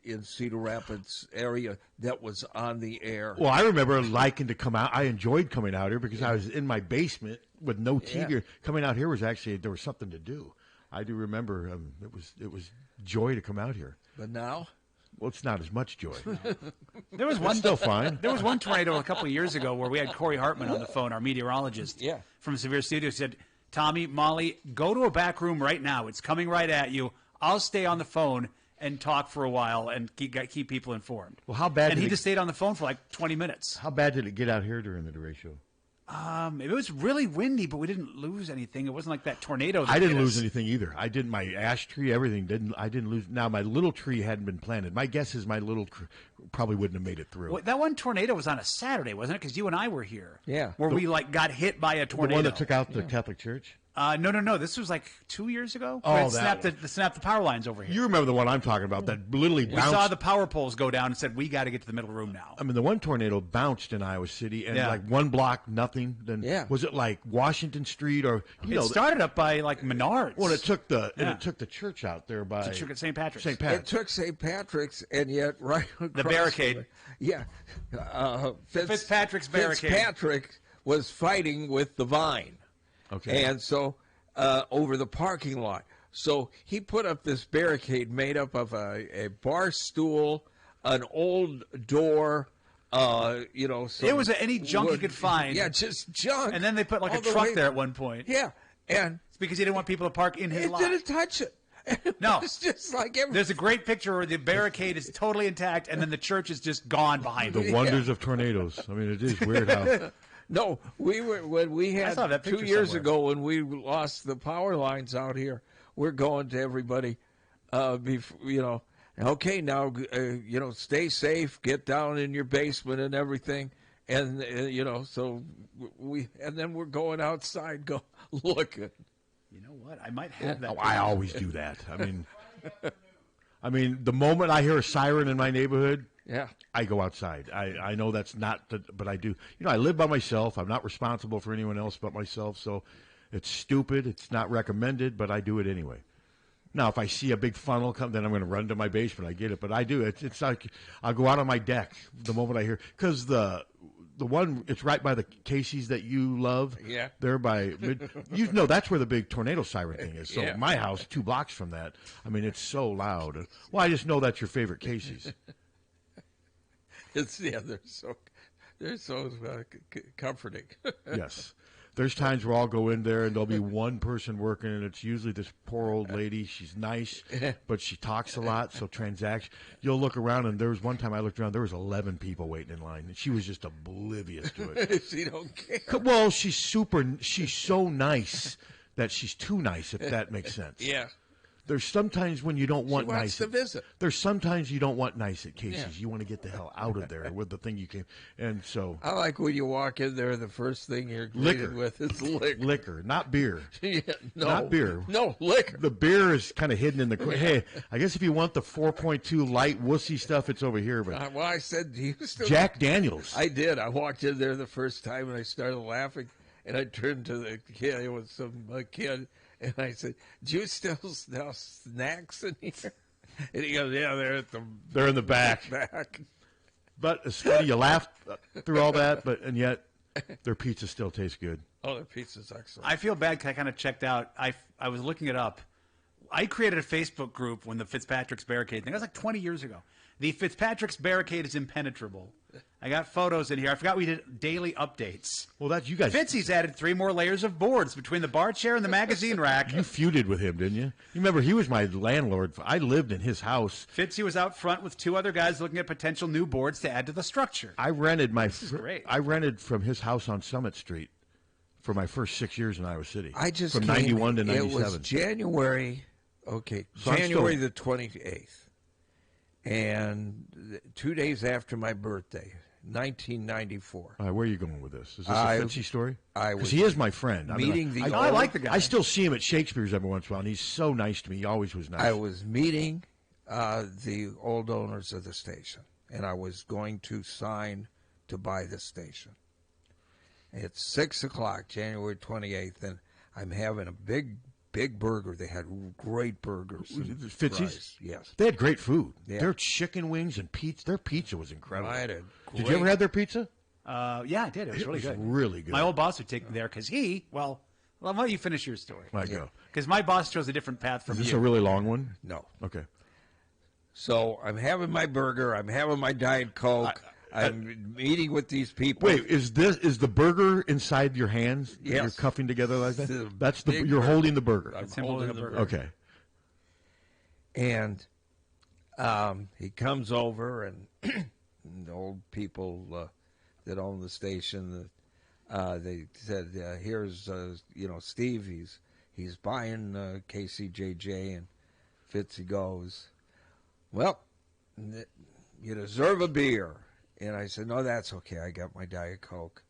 in Cedar Rapids area that was on the air. Well, I remember liking to come out. I enjoyed coming out here because I was in my basement with no TV. Yeah. Coming out here was actually, there was something to do. I do remember it was joy to come out here. But now? Well, it's not as much joy. There was one still fine. There was one tornado a couple of years ago where we had Corey Hartman on the phone, our meteorologist from Severe Studios, said, Tommy, Molly, go to a back room right now. It's coming right at you. I'll stay on the phone and talk for a while and keep people informed. Well, how bad? And he just stayed on the phone for like 20 minutes. How bad did it get out here during the derecho? It was really windy, but we didn't lose anything. It wasn't like that tornado. I didn't lose anything either. I did my ash tree, everything. I didn't lose. Now my little tree hadn't been planted. My guess is my little probably wouldn't have made it through. Well, that one tornado was on a Saturday, wasn't it? Because you and I were here. Yeah. Where we like got hit by a tornado. The one that took out the Catholic Church. No. This was like 2 years ago. Oh, it snapped the power lines over here. You remember the one I'm talking about that literally bounced. We saw the power poles go down and said, we got to get to the middle room now. I mean, the one tornado bounced in Iowa City and like one block, nothing. Then was it like Washington Street or it started up by like Menards? Well, it took the church out there by St. Patrick's. St. Pat. It took St. Patrick's, and yet right across the barricade. Fitzpatrick's barricade. Fitzpatrick was fighting with the Vine. Okay. And so over the parking lot. So he put up this barricade made up of a bar stool, an old door, it was any junk you could find. Yeah, just junk. And then they put like a truck there at one point. Yeah. And it's because he didn't want people to park in his lot. It didn't touch it. No. It's just like everything. There's a great picture where the barricade is totally intact and then the church is just gone behind it. The wonders of tornadoes. I mean, it is weird how... No, we had 2 years ago when we lost the power lines out here. We're going to everybody, okay, now stay safe, get down in your basement and everything, and so and then we're going outside, looking. You know what? I might have that. Oh, I always do that. I mean, the moment I hear a siren in my neighborhood. Yeah, I go outside. I know that's not, but I do. I live by myself. I'm not responsible for anyone else but myself. So it's stupid. It's not recommended, but I do it anyway. Now, if I see a big funnel come, then I'm going to run to my basement. I get it, but I do. It's like I'll go out on my deck the moment I hear, because the one, it's right by the Casey's that you love. Yeah. There by that's where the big tornado siren thing is. So my house, 2 blocks from that. I mean, it's so loud. Well, I just know that's your favorite Casey's. They're so comforting. Yes. There's times where I'll go in there and there'll be one person working, and it's usually this poor old lady. She's nice, but she talks a lot, so transaction. You'll look around, and there was one time I looked around, there was 11 people waiting in line, and she was just oblivious to it. She don't care. Well, she's so nice that she's too nice, if that makes sense. Yeah. There's sometimes when you don't want she wants nice. to visit. There's sometimes you don't want nice at Casey's. You want to get the hell out of there with the thing you came. And so I like when you walk in there, the first thing you're greeted with is liquor. Liquor, not beer. No, not beer. No, liquor. The beer is kind of hidden in the. Hey, I guess if you want the 4.2 light wussy stuff, it's over here. But well, I said Jack Daniels. I did. I walked in there the first time and I started laughing, and I turned to the kid. It was some kid. And I said, "Do you still smell snacks in here?" And he goes, "Yeah, they're in the back." But it's funny, you laugh through all that, and yet their pizza still tastes good. Oh, their pizza's excellent. I feel bad because I kind of checked out. I was looking it up. I created a Facebook group when the Fitzpatrick's Barricade thing. That was like 20 years ago. The Fitzpatrick's Barricade is impenetrable. I got photos in here. I forgot we did daily updates. Well, that's you guys. Fitzy's added 3 more layers of boards between the bar chair and the magazine rack. You feuded with him, didn't you? You remember he was my landlord. I lived in his house. Fitzy was out front with 2 other guys looking at potential new boards to add to the structure. I rented This is great. I rented from his house on Summit Street for my first 6 years in Iowa City. I just from came, 91 to 97. It was January. Okay, So January the 28th, and 2 days after my birthday, 1994. All right, where are you going with this? Is this a Fitzy story? I was Because he is my friend. I like the guy. I still see him at Shakespeare's every once in a while, and he's so nice to me. He always was nice. I was meeting the old owners of the station, and I was going to sign to buy the station. It's 6 o'clock, January 28th, and I'm having a big burger. They had great burgers. Fitzy's? Yes. They had great food. Yeah. Their chicken wings and pizza. Their pizza was incredible. I did you ever have their pizza? Yeah, I did. It was really good. Really good. My old boss would take me there because well, why don't you finish your story? I go. Because my boss chose a different path from Is this you. a really long one? No. Okay. So I'm having my burger. I'm having my Diet Coke. I'm meeting with these people. Wait, is the burger inside your hands? That Yes. You're cuffing together like that? That's the you're holding the burger. I'm holding the burger. Okay. And he comes over, and the old people that own the station, they said, "Here's Steve. He's buying KCJJ." And Fitzy goes, "Well, you deserve a beer." And I said, "No, that's okay. I got my Diet Coke."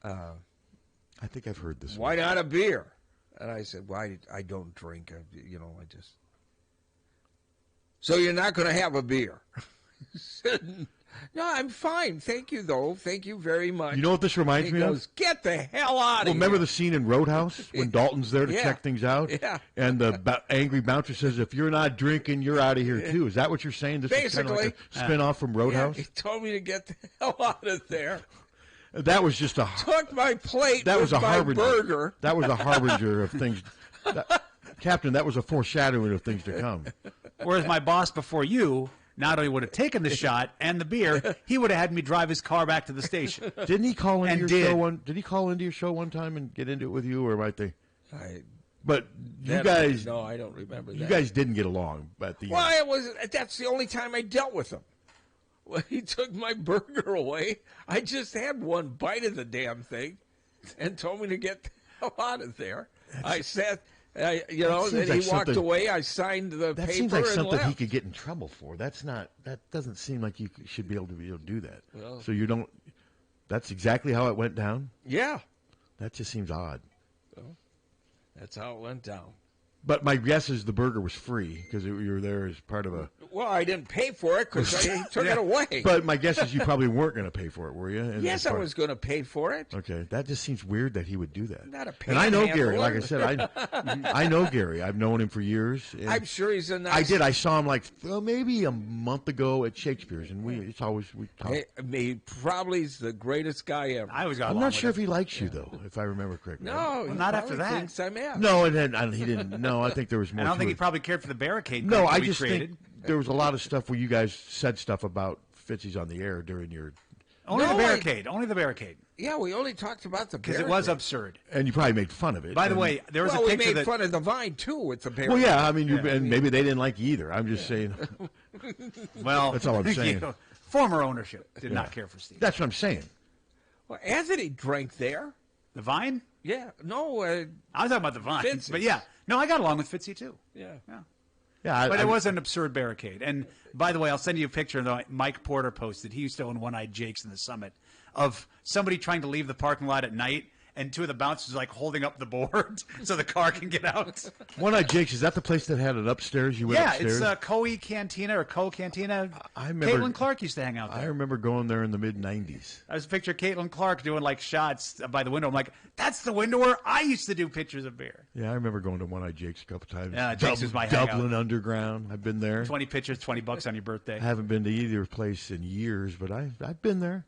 I think I've heard this. Why not a beer? And I said, "Well, I don't drink. I just." So you're not going to have a beer? He said, "No, I'm fine. Thank you, though. Thank you very much." You know what this reminds me He goes, of? "Get the hell out of here." Remember the scene in Roadhouse when Dalton's there to Yeah. check things out? Yeah. And the angry bouncer says, "If you're not drinking, you're out of here, too." Is that what you're saying? This is kind of like a spin-off from Roadhouse? Yeah, he told me to get the hell out of there. That was just a... Took my plate That with was a my harbinger. burger. That was a harbinger of things... Captain, that was a foreshadowing of things to come. Whereas my boss before you not only would have taken the shot and the beer, he would have had me drive his car back to the station. Didn't he call into your did. show one? Did he call into your show one time and get into it with you, or might they? But you That- guys, No, I don't remember that. you guys didn't get along at the Well, end. that's the only time I dealt with him. Well, he took my burger away. I just had one bite of the damn thing and told me to get the hell out of there. I sat, then he walked away. I signed the That paper seems like and something left. he could get in trouble for. That doesn't seem like you should be able to do that. Well- So you don't. That's exactly how it went down. Yeah. That just seems odd. So, that's how it went down. But my guess is the burger was free because you were there as part of a. Well, I didn't pay for it because he took it away. But my guess is you probably weren't going to pay for it, were you? And yes, as I part- was going to pay for it. Okay, that just seems weird that he would do that. Not a And I know Gary. panhandler. Like I said, I know Gary. I've known him for years. and I'm sure he's a nice. I did. I saw him maybe a month ago at Shakespeare's, and we talk. He probably is the greatest guy ever. I'm not sure if he likes you though, if I remember correctly. No, he not after probably that. Thinks I'm ass. No, and then he didn't. No, I think there was more. I don't to think he it. probably cared for the barricade. No, group that I we just created. think there was a lot of stuff where you guys said stuff about Fitzy's on the air during your. Only No, the barricade. Only the barricade. Yeah, we only talked about the Because barricade. it was absurd. And you probably made fun of it. By the and- way, there was well, a we picture made that. fun of the vine too with the barricade. Well, yeah, I mean, and maybe they didn't like you either. I'm just saying. Well, That's all I'm saying. Former ownership did not care for Steve. That's what I'm saying. Well, Anthony drank there. The Vine? Yeah. No. I was talking about the Vine. Fitzy. But yeah. No, I got along with Fitzy too. Yeah. Yeah, But it was an absurd barricade. And by the way, I'll send you a picture that Mike Porter posted. He used to own One-Eyed Jake's in the Summit of somebody trying to leave the parking lot at night, and two of the bouncers like holding up the board so the car can get out. One-Eyed Jake's, is that the place that had it upstairs? You went Yeah, upstairs? it's Coe Cantina or Co Cantina. I remember. Caitlin Clark used to hang out there. I remember going there in the mid-'90s. I was a picture of Caitlin Clark doing like shots by the window. I'm like, that's the window where I used to do pictures of beer. Yeah, I remember going to One-Eyed Jake's a couple times. Yeah, Jake's was my hangout. Dublin Underground. I've been there. 20 pictures, $20 on your birthday. I haven't been to either place in years, but I've been there.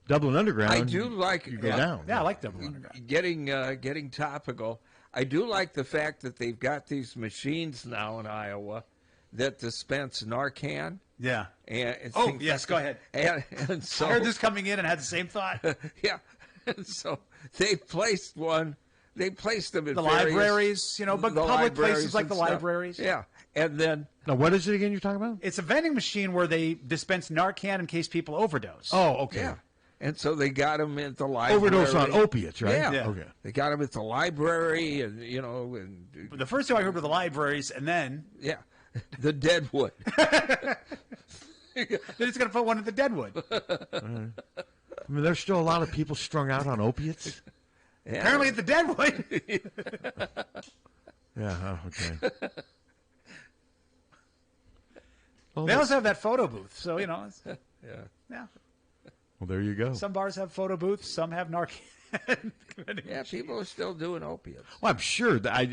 Dublin Underground. I do like. You go down. Yeah, I like Dublin Underground. Getting topical. I do like the fact that they've got these machines now in Iowa that dispense Narcan. Yeah. And oh, yes, go ahead. And so, I heard this coming in and had the same thought. Yeah. And so they placed one. They placed them in the various, libraries, but public places like the libraries. Yeah. And then... Now, what is it again you're talking about? It's a vending machine where they dispense Narcan in case people overdose. Oh, okay. Yeah. And so they got them at the library. Overdose on opiates, right? Yeah. Okay. They got them at the library, and and the first time I heard were the libraries, and then the Deadwood. They're just going to put one at the Deadwood. I mean, there's still a lot of people strung out on opiates. Yeah. Apparently at the Deadwood. Okay. They also have that photo booth, so it's, yeah. Well, there you go. Some bars have photo booths, some have Narcan. Yeah, people are still doing opiates. Well, I'm sure that I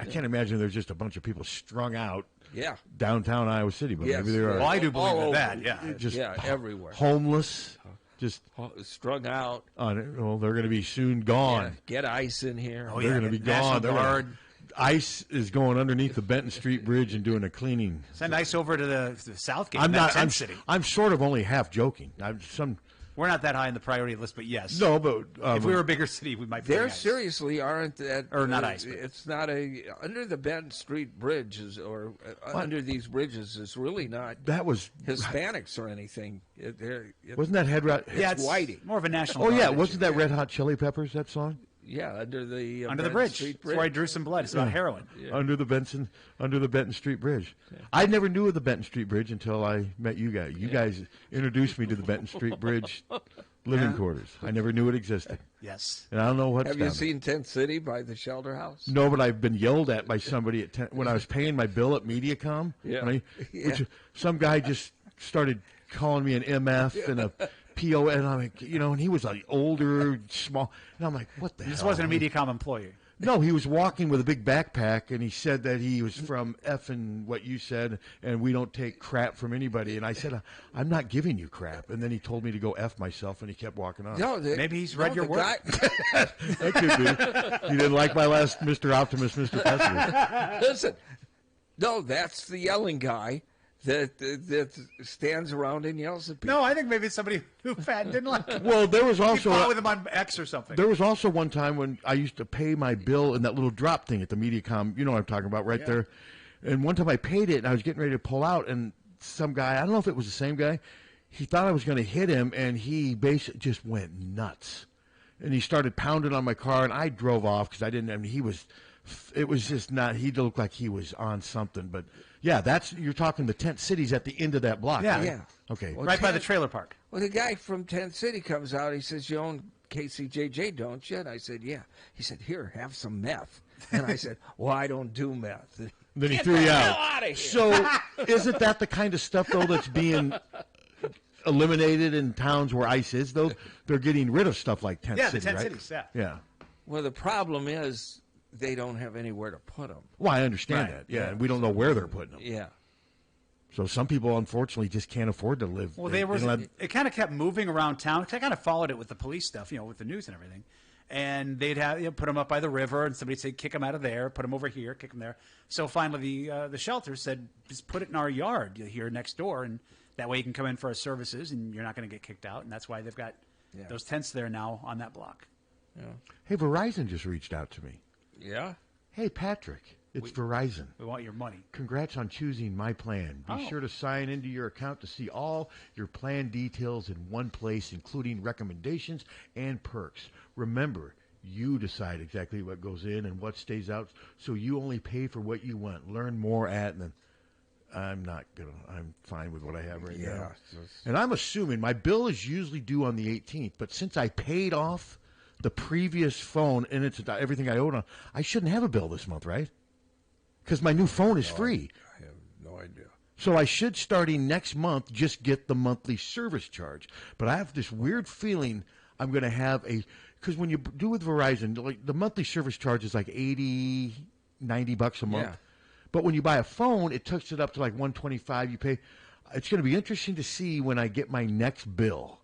can't imagine there's just a bunch of people strung out. Yeah. Downtown Iowa City, but yes. maybe there are. Well, I do believe that. Yeah. Just everywhere. Homeless. Just strung out. Well, they're going to be soon gone. Yeah, get ICE in here. They're going to be gone. ICE is going underneath the Benton Street Bridge and doing a cleaning. Send ICE over to the South Gate. I'm City. I'm sort of only half joking. We're not that high in the priority list, but yes. No, but if we were a bigger city, we might. There seriously aren't that, or not ICE. It's not under the Benton Street Bridge under these bridges is really not. That was Hispanics or anything. Wasn't that Head Rock? Yeah, it's whitey. More of a national. Oh yeah, wasn't that Red Hot Chili Peppers? That song. Yeah, under the bridge. Street That's where I drew some blood. It's about heroin. Yeah. Under the Benton Street Bridge. Yeah. I never knew of the Benton Street Bridge until I met you guys. You guys introduced me to the Benton Street Bridge living quarters. I never knew it existed. Yes. And I don't know what's Have you seen Tent City by the Shelter House? No, but I've been yelled at by somebody when I was paying my bill at MediaCom. Yeah. Some guy just started calling me an MF and a PO, and I'm like, and he was like older, small, and I'm like, what the hell? This wasn't a MediaCom employee. No, he was walking with a big backpack, and he said that he was from effing what you said, and we don't take crap from anybody. And I said, I'm not giving you crap. And then he told me to go F myself, and he kept walking on. No, maybe he's read your work. That could be. He didn't like my last Mr. Optimist, Mr. Pessimist. Listen, no, that's the yelling guy that stands around and yells at people. No, I think maybe it's somebody who didn't like him. Well, there was also... You fought with him on X or something. There was also one time when I used to pay my bill in that little drop thing at the MediaCom. You know what I'm talking about, right there. And one time I paid it, and I was getting ready to pull out, and some guy, I don't know if it was the same guy, he thought I was going to hit him, and he basically just went nuts. And he started pounding on my car, and I drove off because I didn't... I mean, it was just not... He looked like he was on something, but... Yeah, you're talking the Tent City's at the end of that block. Yeah, right? Yeah. Okay. Well, right by the trailer park. Well, the guy from Tent City comes out. He says, "You own KCJJ, don't you?" And I said, "Yeah." He said, "Here, have some meth." And I said, "Well, I don't do meth." Then he threw you out. Out of here. So, isn't that the kind of stuff though that's being eliminated in towns where ICE is? Though they're getting rid of stuff like Tent City, the Tent right? Cities, yeah. Yeah. Well, the problem is they don't have anywhere to put them. Well, I understand that. Yeah, and we don't know where they're putting them. Yeah. So some people, unfortunately, just can't afford to live. Well, it kind of kept moving around town. I kind of followed it with the police stuff, with the news and everything. And they'd have put them up by the river, and somebody'd say, kick them out of there, put them over here, kick them there. So finally, the shelter said, just put it in our yard here next door, and that way you can come in for our services, and you're not going to get kicked out. And that's why they've got those tents there now on that block. Yeah. Hey, Verizon just reached out to me. Yeah? Hey, Patrick. It's Verizon. We want your money. Congrats on choosing my plan. Be sure to sign into your account to see all your plan details in one place, including recommendations and perks. Remember, you decide exactly what goes in and what stays out, so you only pay for what you want. Learn more at... I'm fine with what I have right now. And I'm assuming my bill is usually due on the 18th, but since I paid off the previous phone and it's everything I owed on, I shouldn't have a bill this month, right? Because my new phone is free. I have no idea. So I should, starting next month, just get the monthly service charge. But I have this weird feeling I'm going to have because when you do with Verizon, like the monthly service charge is like $80, $90 a month. Yeah. But when you buy a phone, it takes it up to like $125. You pay. It's going to be interesting to see when I get my next bill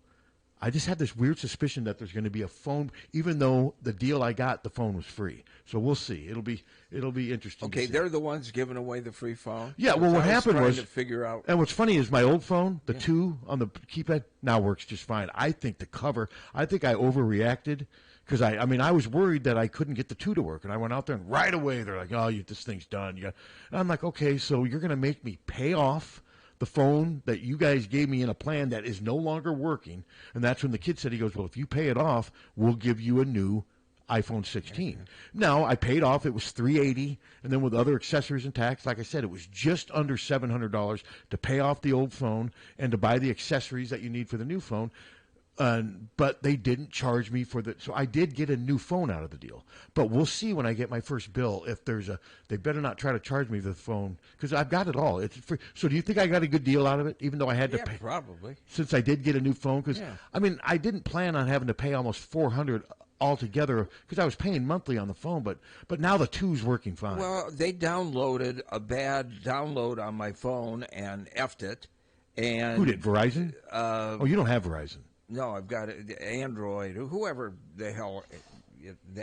I just had this weird suspicion that there's going to be a phone, even though the deal I got, the phone was free. So we'll see. It'll be interesting. Okay, to see. they're the ones giving away the free phone. Yeah, well, what happened was, to figure out. And what's funny is my old phone, the 2 on the keypad, now works just fine. I think the cover, I think I overreacted because I was worried that I couldn't get the 2 to work, and I went out there and right away they're like, "Oh, this thing's done." And I'm like, "Okay, so you're going to make me pay off the phone that you guys gave me in a plan that is no longer working?" And that's when the kid said, he goes, "Well, if you pay it off, we'll give you a new iPhone 16. Now, I paid off. It was $380, and then with other accessories and tax, like I said, it was just under $700 to pay off the old phone and to buy the accessories that you need for the new phone. But they didn't charge me for so I did get a new phone out of the deal. But we'll see when I get my first bill if they better not try to charge me for the phone because I've got it all. It's free. So do you think I got a good deal out of it, even though I had to pay? Probably. Since I did get a new phone, because I didn't plan on having to pay almost $400 altogether because I was paying monthly on the phone. But now the 2's working fine. Well, they downloaded a bad download on my phone and effed it. And who did? Verizon? You don't have Verizon. No, I've got Android, whoever the hell,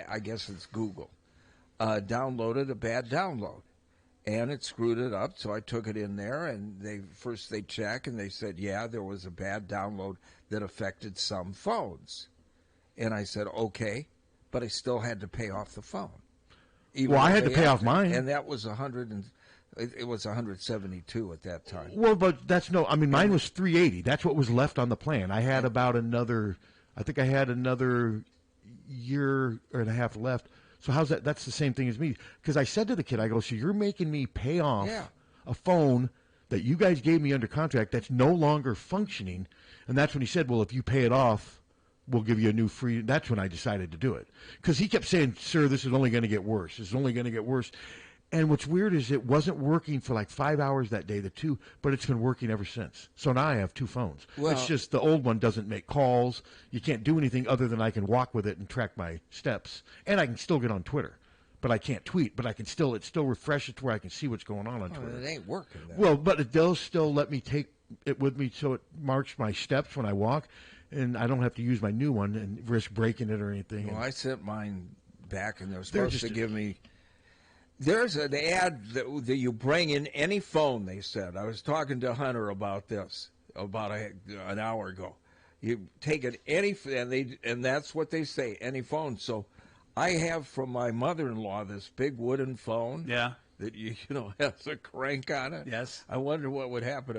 I guess it's Google, downloaded a bad download, and it screwed it up, so I took it in there, and they check, and they said, yeah, there was a bad download that affected some phones. And I said, okay, but I still had to pay off the phone. Well, I had to pay off mine. And that was it was 172 at that time. Well, but that's mine was 380. That's what was left on the plan. I had about another year and a half left. So how's that? That's the same thing as me. Because I said to the kid, I go, so you're making me pay off a phone that you guys gave me under contract that's no longer functioning. And that's when he said, well, if you pay it off, we'll give you a new free. That's when I decided to do it. Because he kept saying, sir, this is only going to get worse. This is only going to get worse. And what's weird is it wasn't working for like 5 hours that day, the 2, but it's been working ever since. So now I have 2 phones. Well, it's just the old one doesn't make calls. You can't do anything other than I can walk with it and track my steps. And I can still get on Twitter. But I can't tweet. But it still refreshes to where I can see what's going on Twitter. It ain't working. Well, but it does still let me take it with me so it marks my steps when I walk. And I don't have to use my new one and risk breaking it or anything. Well, I sent mine back, and they're supposed to give me... There's an ad that you bring in any phone, they said. I was talking to Hunter about this about an hour ago. You take it and that's what they say, any phone. So I have from my mother-in-law this big wooden phone. Yeah. That has a crank on it. Yes. I wonder what would happen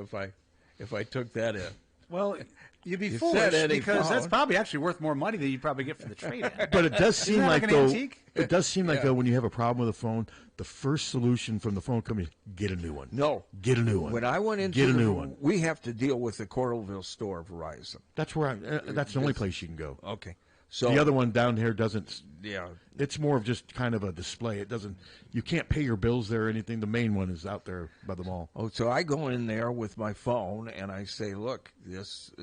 if I took that in. Well, you'd be foolish because that's probably actually worth more money than you probably get for the trade-in. But it does seem like it does seem like though when you have a problem with a phone, the first solution from the phone company, get a new one. No, get a new one. When I went into get a new one, we have to deal with the Coralville store of Verizon. That's where that's the only place you can go. Okay. So the other one down here doesn't. Yeah, it's more of just kind of a display. It doesn't. You can't pay your bills there or anything. The main one is out there by the mall. Oh, so I go in there with my phone and I say, "Look,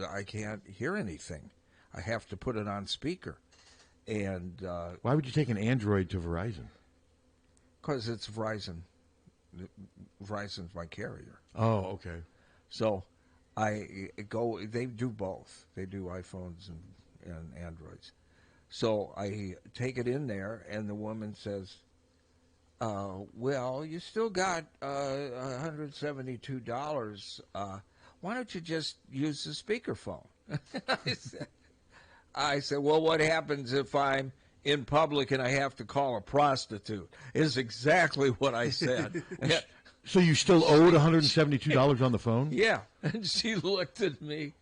I can't hear anything. I have to put it on speaker." And why would you take an Android to Verizon? Because it's Verizon. Verizon's my carrier. Oh, okay. So I go. They do both. They do iPhones and Androids. So I take it in there, and the woman says, well, you still got $172. Why don't you just use the speakerphone? I said, well, what happens if I'm in public and I have to call a prostitute? Is exactly what I said. So you still owed $172 on the phone? Yeah. And she looked at me.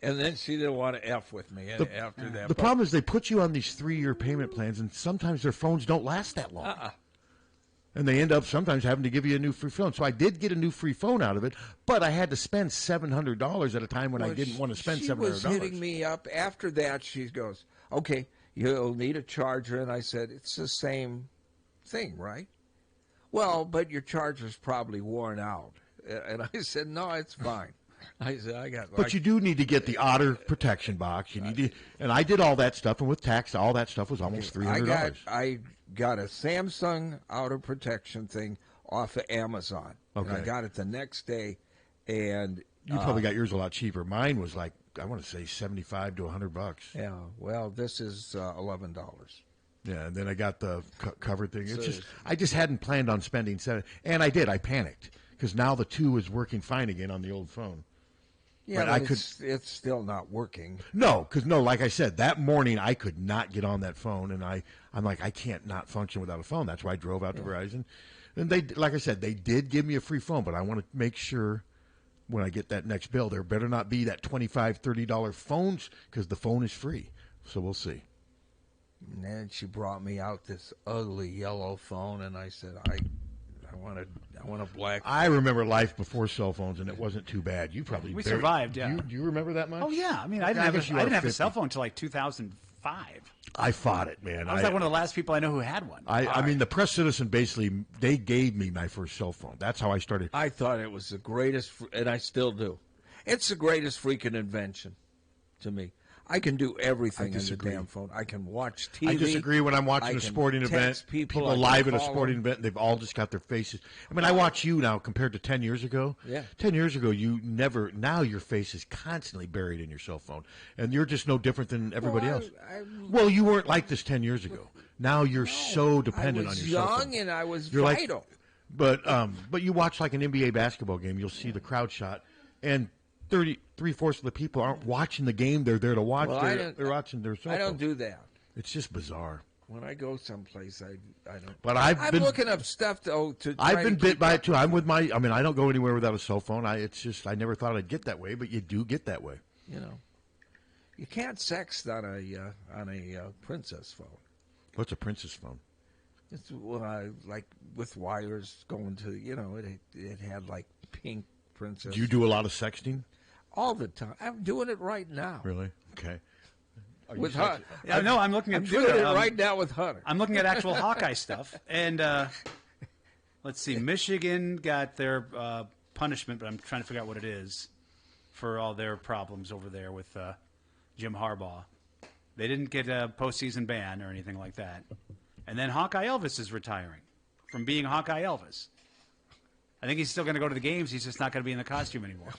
And then she didn't want to F with me after that. The problem is they put you on these 3-year payment plans, and sometimes their phones don't last that long. And they end up sometimes having to give you a new free phone. So I did get a new free phone out of it, but I had to spend $700 at a time when I didn't want to spend $700. She was hitting me up. After that, she goes, okay, you'll need a charger. And I said, it's the same thing, right? Well, but your charger's probably worn out. And I said, no, it's fine. I said, But you do need to get the Otter protection box. You need to, and I did all that stuff, and with tax, all that stuff was almost $300. I got a Samsung Outer protection thing off of Amazon. Okay. And I got it the next day, and You probably got yours a lot cheaper. Mine was like, I want to say $75 to $100. Yeah, well, this is $11. Yeah, and then I got the covered thing. It's So- just I just hadn't planned on spending $7, and I did. I panicked because now the 2 is working fine again on the old phone. Yeah, but it's still not working. No, because like I said, that morning I could not get on that phone, and I'm like, I can't not function without a phone. That's why I drove out to Verizon, and they, like I said, they did give me a free phone, but I want to make sure when I get that next bill, there better not be that $25, $30 phones because the phone is free. So we'll see. And then she brought me out this ugly yellow phone, and I said, I want a black. I remember life before cell phones, and it wasn't too bad. You probably We survived. Yeah. Do you remember that much? Oh yeah. I mean, I guess didn't you are have a 50. cell phone until like 2005. I fought it, man. I was like one of the last people I know who had one. I mean, the Press Citizen basically, they gave me my first cell phone. That's how I started. I thought it was the greatest, and I still do. It's the greatest freaking invention to me. I can do everything on the damn phone. I can watch TV. I disagree when I'm watching a sporting event. People live at a call sporting them. event, they've all just got their faces. I mean, I watch you now compared to 10 years ago. Yeah. 10 years ago, now your face is constantly buried in your cell phone. And you're just no different than everybody else. Well, you weren't like this 10 years ago. Now you're so dependent on your cell phone. I was young and I was You're vital. But you watch like an NBA basketball game, you'll see the crowd shot, and 3/4 of the people aren't watching the game. They're there to watch. Well, they're watching their cell I don't phone. do that. It's just bizarre. When I go someplace, I don't. But I'm I've been looking up stuff though. I've been bit by it too. I'm with my. I mean, I don't go anywhere without a cell phone. It's just I never thought I'd get that way, but you do get that way. You know, you can't sext on a princess phone. What's a princess phone? It's like with wires going to. You know, it had like pink princess. Do you do a lot of sexting? All the time. I'm doing it right now. Really? Okay. With Hunter. Yeah, no, I'm looking at I'm Twitter. doing it right now with Hunter. I'm looking at actual Hawkeye stuff, and let's see. Michigan got their punishment, but I'm trying to figure out what it is for all their problems over there with Jim Harbaugh. They didn't get a postseason ban or anything like that. And then Hawkeye Elvis is retiring from being Hawkeye Elvis. I think he's still going to go to the games. He's just not going to be in the costume anymore.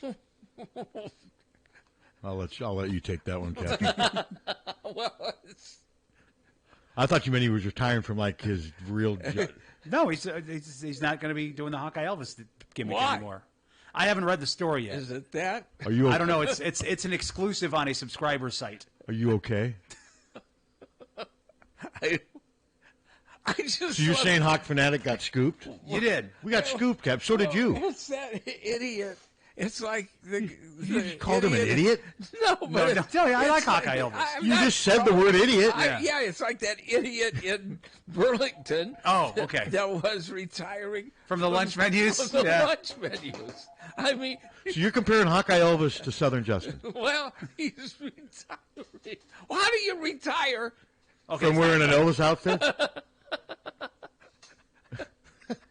I'll let you take that one, Captain. Well, I thought you meant he was retiring from like his real job. No, he's not going to be doing the Hawkeye Elvis gimmick Why? anymore. I haven't read the story yet. Is it that? Are you? I don't know. It's an exclusive on a subscriber site. Are you okay? I just. So you're saying Hawk Fanatic got scooped? You did. We got scooped, Cap. So did you. It's that idiot. It's like You called him an idiot? No, but No, don't tell me. I like Hawkeye Elvis. You just said the word idiot. Yeah, it's like that idiot in Burlington. Oh, okay. That was retiring From the lunch menus? From the Yeah. lunch menus. I mean, So you're comparing Hawkeye Elvis to Southern Justin well, he's retiring. Well, how do you retire? from wearing an Elvis outfit?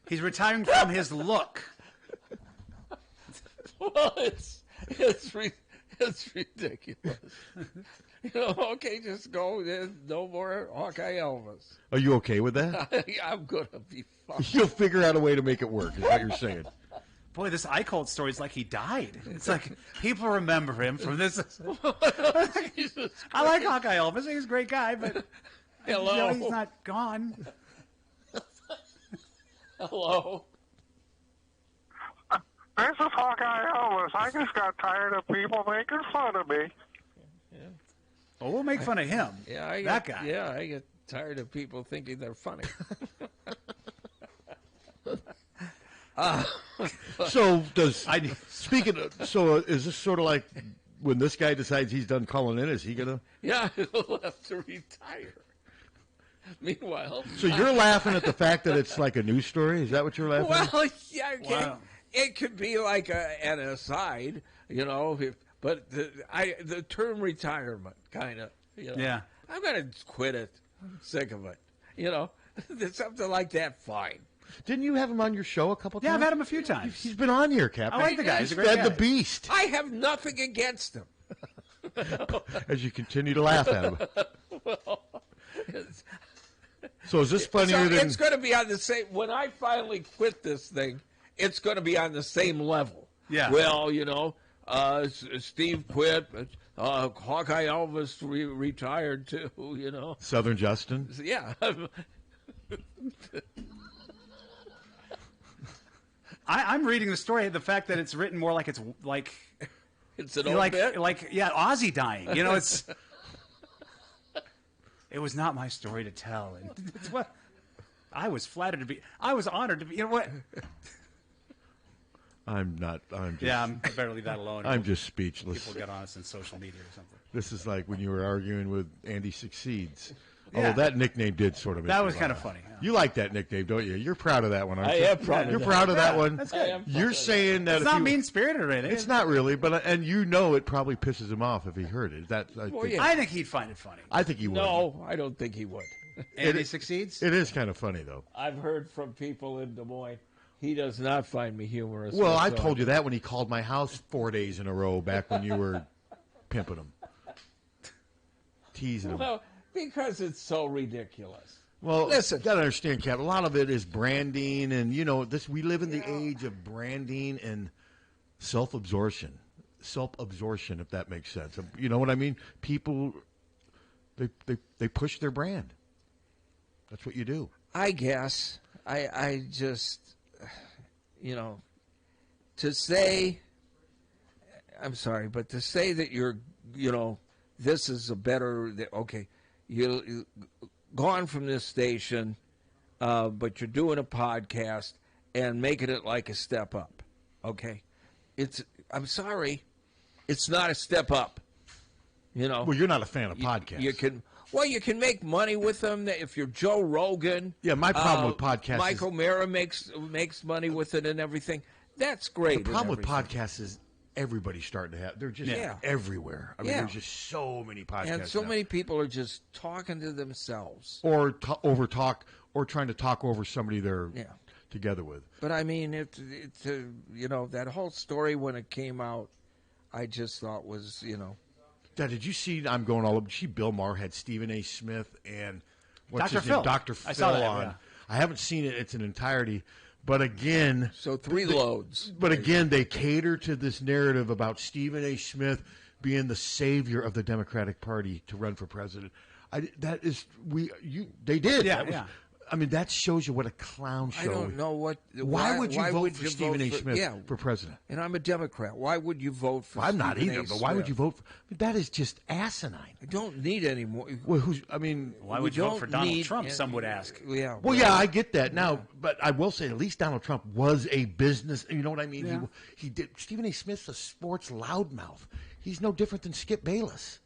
He's retiring from his look. Well, it's ridiculous. You know, okay, just go. There's no more Hawkeye Elvis. Are you okay with that? I'm gonna be fine. You'll figure out a way to make it work, is what you're saying. Boy, this iCult story is like he died. It's like people remember him from this. I like Hawkeye Elvis. He's a great guy, but Hello. you know, he's not gone. Hello. This is Hawkeye Elvis. I just got tired of people making fun of me. Well, we'll make fun of him. Yeah, I that get, guy. Yeah, I get tired of people thinking they're funny. So is this sort of like when this guy decides he's done calling in? Is he gonna? Yeah, he'll have to retire. Meanwhile, So you're laughing at the fact that it's like a news story? Is that what you're laughing at? well, yeah, okay. Wow. It could be like an aside, you know. But the term retirement, kind of, you know. Yeah. I'm gonna quit it. I'm sick of it. You know, something like that. Fine. Didn't you have him on your show a couple Yeah, times? I've had him a few times. He's been on here, Captain. I like the guy. He's a great Fed guy. the beast. I have nothing against him. As you continue to laugh at him. Well, it's- So is this funnier than? it's going to be on the same. When I finally quit this thing, it's going to be on the same level. Yeah. Well, you know, Steve quit. Hawkeye Elvis retired too. Southern Justin. Yeah. I'm reading the story. The fact that it's written more like it's an old bit? Ozzy dying. It's. It was not my story to tell, and it's what I was flattered to be. I was honored to be. You know what? I'm not. I'm just. Yeah, I better leave that alone. I'm just speechless. People get on us in social media or something. This is like when you were arguing with Andy Succeeds. Yeah. Oh, that nickname did sort of. That was kind of funny. Yeah. You like that nickname, don't you? You're proud of that one, aren't you? I am proud of that. You're proud of that one. That's good. You're saying that It's not mean-spirited or anything. It's not really, but and it probably pisses him off if he heard it. I think he'd find it funny. I think he would. No, I don't think he would. Andy Succeeds? It is kind of funny, though. I've heard from people in Des Moines. He does not find me humorous. Well, I told you that when he called my house 4 days in a row back when you were pimping him. Teasing him. Well, because it's so ridiculous. Well, listen, you got to understand, Cap. A lot of it is branding, and we live in the age of branding and self-absorption. Self-absorption, if that makes sense. You know what I mean? People, they push their brand. That's what you do. I guess. I just, to say, I'm sorry, but to say that you're, this is a better, okay, you gone from this station, but you're doing a podcast and making it like a step up, okay? I'm sorry, it's not a step up, Well, you're not a fan of podcasts. You can make money with them if you're Joe Rogan. Yeah, my problem with podcasts Michael Mara makes money with it and everything. That's great. The problem with podcasts is everybody's starting to have. They're just everywhere. I mean, there's just so many podcasts. And so many people are just talking to themselves. Or over talk, or trying to talk over somebody they're together with. But I mean, that whole story when it came out, I just thought was, Dad, did you see? I'm going all over. Did you see Bill Maher had Stephen A. Smith and Dr. Phil. Dr. Phil I saw that, on. yeah. I haven't seen it. It's in entirety. But again, so 3 loads. But again, they cater to this narrative about Stephen A. Smith being the savior of the Democratic Party to run for president. They did. Yeah, I mean, that shows you what a clown show. I don't know what. Why would you vote for Stephen A. Smith for president? And I'm a Democrat. Why would you vote for? I'm not Stephen either. A. But why would you vote for? That is just asinine. I don't need any more. Well, why would you vote for Donald Trump? Some would ask. Yeah. Well, yeah, I get that now, but I will say at least Donald Trump was a business. You know what I mean? Yeah. He did. Stephen A. Smith's a sports loudmouth. He's no different than Skip Bayless.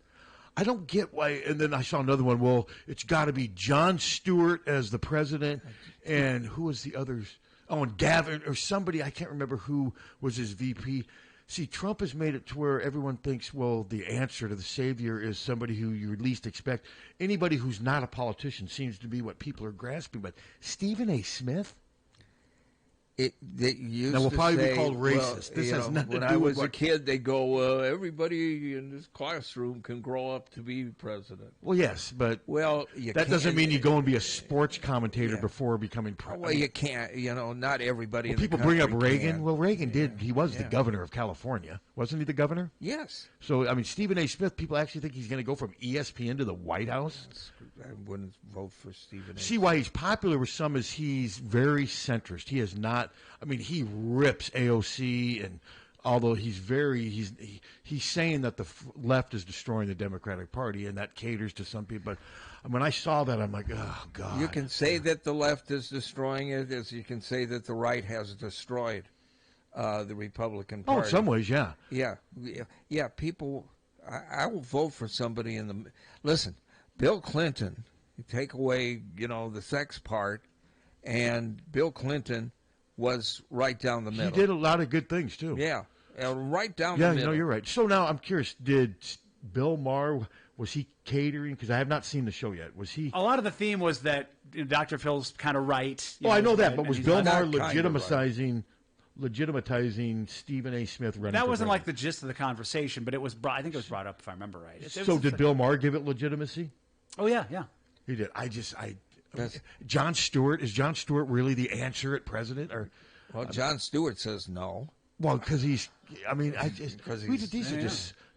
I don't get why. And then I saw another one. Well, it's got to be Jon Stewart as the president, and who was the others? Oh, and Gavin or somebody. I can't remember who was his VP. See, Trump has made it to where everyone thinks, well, the answer to the savior is somebody who you least expect. Anybody who's not a politician seems to be what people are grasping. But Stephen A. Smith. Now will probably say, be called racist. This has nothing to do with when I was a kid, they go, everybody in this classroom can grow up to be president. Well, yes, but that doesn't mean you go and be a sports commentator before becoming president. Well, you can't. Not everybody. Well, in people the bring up country Reagan. can. Well, Reagan did. He was the governor of California, wasn't he? The governor. Yes. So I mean, Stephen A. Smith. People actually think he's going to go from ESPN to the White House. I wouldn't vote for Stephen A. See why he's popular with some is he's very centrist. He is not. I mean, he rips AOC, and although he's saying that the left is destroying the Democratic Party, and that caters to some people. But when I saw that, I'm like, oh God. You can say that the left is destroying it, as you can say that the right has destroyed the Republican Party. Oh, in some ways, yeah. Yeah. People, I will vote for somebody in the. Listen, Bill Clinton. You take away, the sex part, and Bill Clinton was right down the middle. He did a lot of good things too. Yeah, right down the middle. Yeah, no, you're right. So now I'm curious, did Bill Maher, was he catering? Because I have not seen the show yet. Was he? A lot of the theme was that Dr. Phil's kind of right. I know that, but was Bill Maher legitimizing Stephen A. Smith running? That wasn't like the gist of the conversation, but it was. I think it was brought up, if I remember right. So did Bill Maher give it legitimacy? Oh yeah. He did. Jon Stewart, is Jon Stewart really the answer at president? Or Jon Stewart says no. Well, because he's. I mean,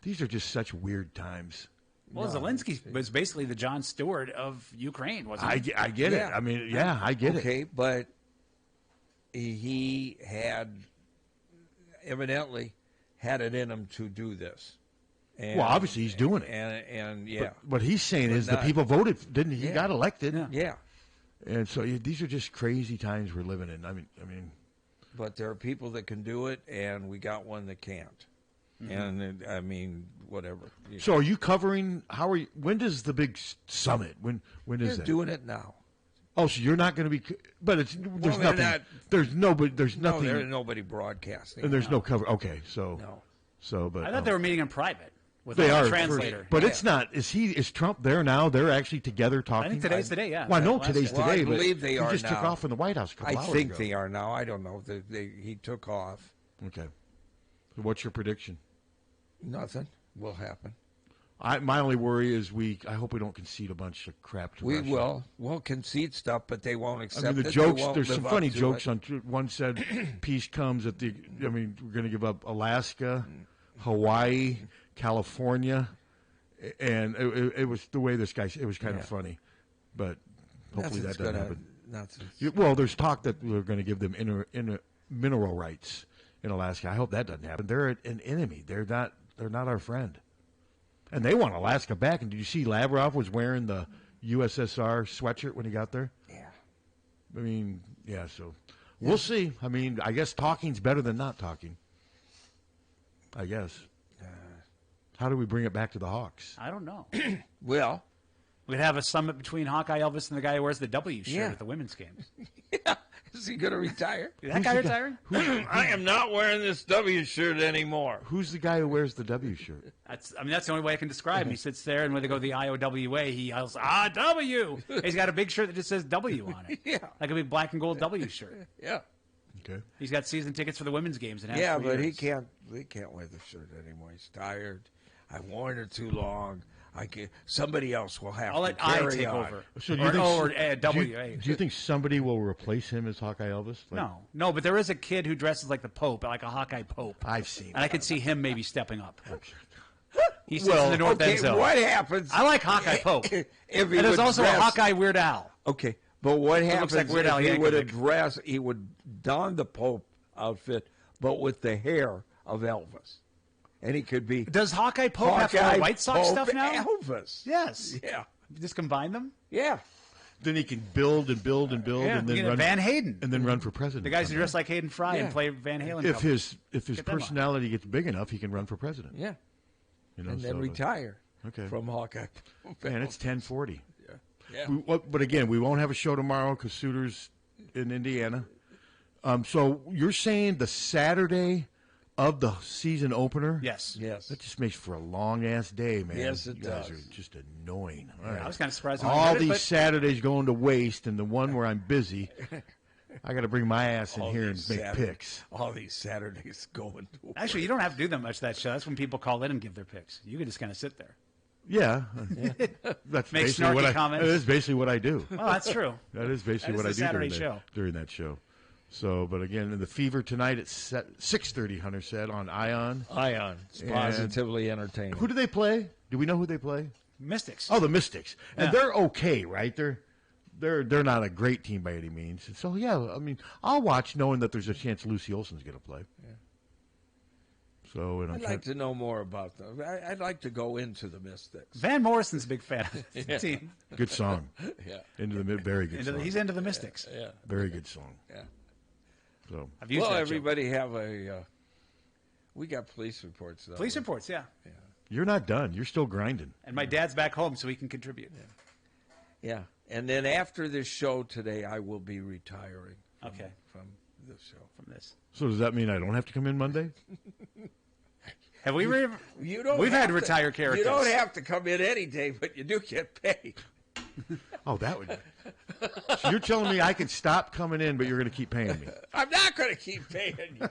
these are just such weird times. Well, Zelensky was basically the Jon Stewart of Ukraine, wasn't he? I get it. I mean, I get it. Okay, but he had evidently had it in him to do this. And, well, obviously he's doing it. And yeah. But what he's saying is the people voted, didn't he? He got elected. Yeah. And so these are just crazy times we're living in. I mean. But there are people that can do it, and we got one that can't. Mm-hmm. And I mean, whatever. So, are you covering? How are you? When does the big summit? When is that? Doing it now. Oh, so you're not going to be? But there's nothing. There's nothing. No, there's nobody broadcasting. And there's no cover. Okay, so no. So, but I thought they were meeting in private with a translator. But it's not. Is Trump there now? They're actually together talking. I think today's today. Yeah. Well, I know today's today. I believe they are. He just now. took off from the White House a couple hours ago. I think they are now. I don't know. He took off. Okay. So what's your prediction? Nothing will happen. My only worry is I hope we don't concede a bunch of crap to Russia. We will. We'll concede stuff, but they won't accept it. I mean, the jokes, there's some funny jokes on one said peace comes at we're going to give up Alaska, Hawaii, California, and it was the way this guy, it was kind of funny, but hopefully that doesn't happen. Well, there's talk that we're going to give them mineral rights in Alaska. I hope that doesn't happen. They're an enemy. They're not our friend. And they want Alaska back. And did you see Lavrov was wearing the USSR sweatshirt when he got there? Yeah. I mean, yeah, so we'll see. I mean, I guess talking's better than not talking. I guess. How do we bring it back to the Hawks? I don't know. Well, we'd have a summit between Hawkeye Elvis and the guy who wears the W shirt at the women's games. Yeah. Is he going to retire? Is that guy retiring? I am not wearing this W shirt anymore. Who's the guy who wears the W shirt? That's the only way I can describe him. He sits there, and when they go to the IOWA, he yells, W! He's got a big shirt that just says W on it. Yeah. Like a big black and gold W shirt. Yeah. Okay. He's got season tickets for the women's games. And but he can't wear the shirt anymore. He's tired. I've worn it too long. Somebody else will have to carry I take on. over. So do you think somebody will replace him as Hawkeye Elvis? No, but there is a kid who dresses like the Pope, like a Hawkeye Pope. I've seen and I could see him maybe stepping up. He sits in the North End zone. What happens? I like Hawkeye Pope. And there's also a Hawkeye Weird Al. Okay, but what happens like Weird Al if he would don the Pope outfit, but with the hair of Elvis. And he could be. Does Hawkeye Pope have to wear White Sox stuff now? Elvis. Yes. Yeah. Just combine them? Yeah. Then he can build and build and build, and then run Van Hayden, and then run for president. The guys who dress like Hayden Fry and play Van Halen. If his personality gets big enough, he can run for president. Yeah. And then retire. Okay. From Hawkeye. Man, it's 10:40. Yeah. But again, we won't have a show tomorrow because Suter's in Indiana. So you're saying the Saturday of the season opener? Yes. That just makes for a long-ass day, man. Yes, it you guys does. are just annoying. All right. I was kind of surprised. All these Saturdays going to waste, and the one where I'm busy, I got to bring my ass in here and make picks. All these Saturdays going to waste. Actually, you don't have to do that much of that show. That's when people call in and give their picks. You can just kind of sit there. Yeah. That's Make basically what comments. That is basically what I do. Well, that's true. That is basically what I do during that show. So, but again, the Fever tonight at 6:30, Hunter said, on Ion. It's positively entertaining. Who do they play? Do we know who they play? Mystics. Oh, the Mystics. And they're okay, right? They're not a great team by any means. So, yeah, I mean, I'll watch knowing that there's a chance Lucy Olson's going to play. Yeah. So, I'd like to know more about them. I'd like to go into the Mystics. Van Morrison's a big fan of the team. Good song. Yeah. Very good song. He's into the Mystics. Yeah. Very good song. Yeah. So. Everybody have we got police reports, though. Police reports, yeah. You're not done. You're still grinding. And my dad's back home, so he can contribute. Yeah. And then after this show today, I will be retiring. From this show. From this. So does that mean I don't have to come in Monday? Have we? We've had retired characters. You don't have to come in any day, but you do get paid. Oh, that would. So you're telling me I can stop coming in, but you're going to keep paying me? I'm not going to keep paying you.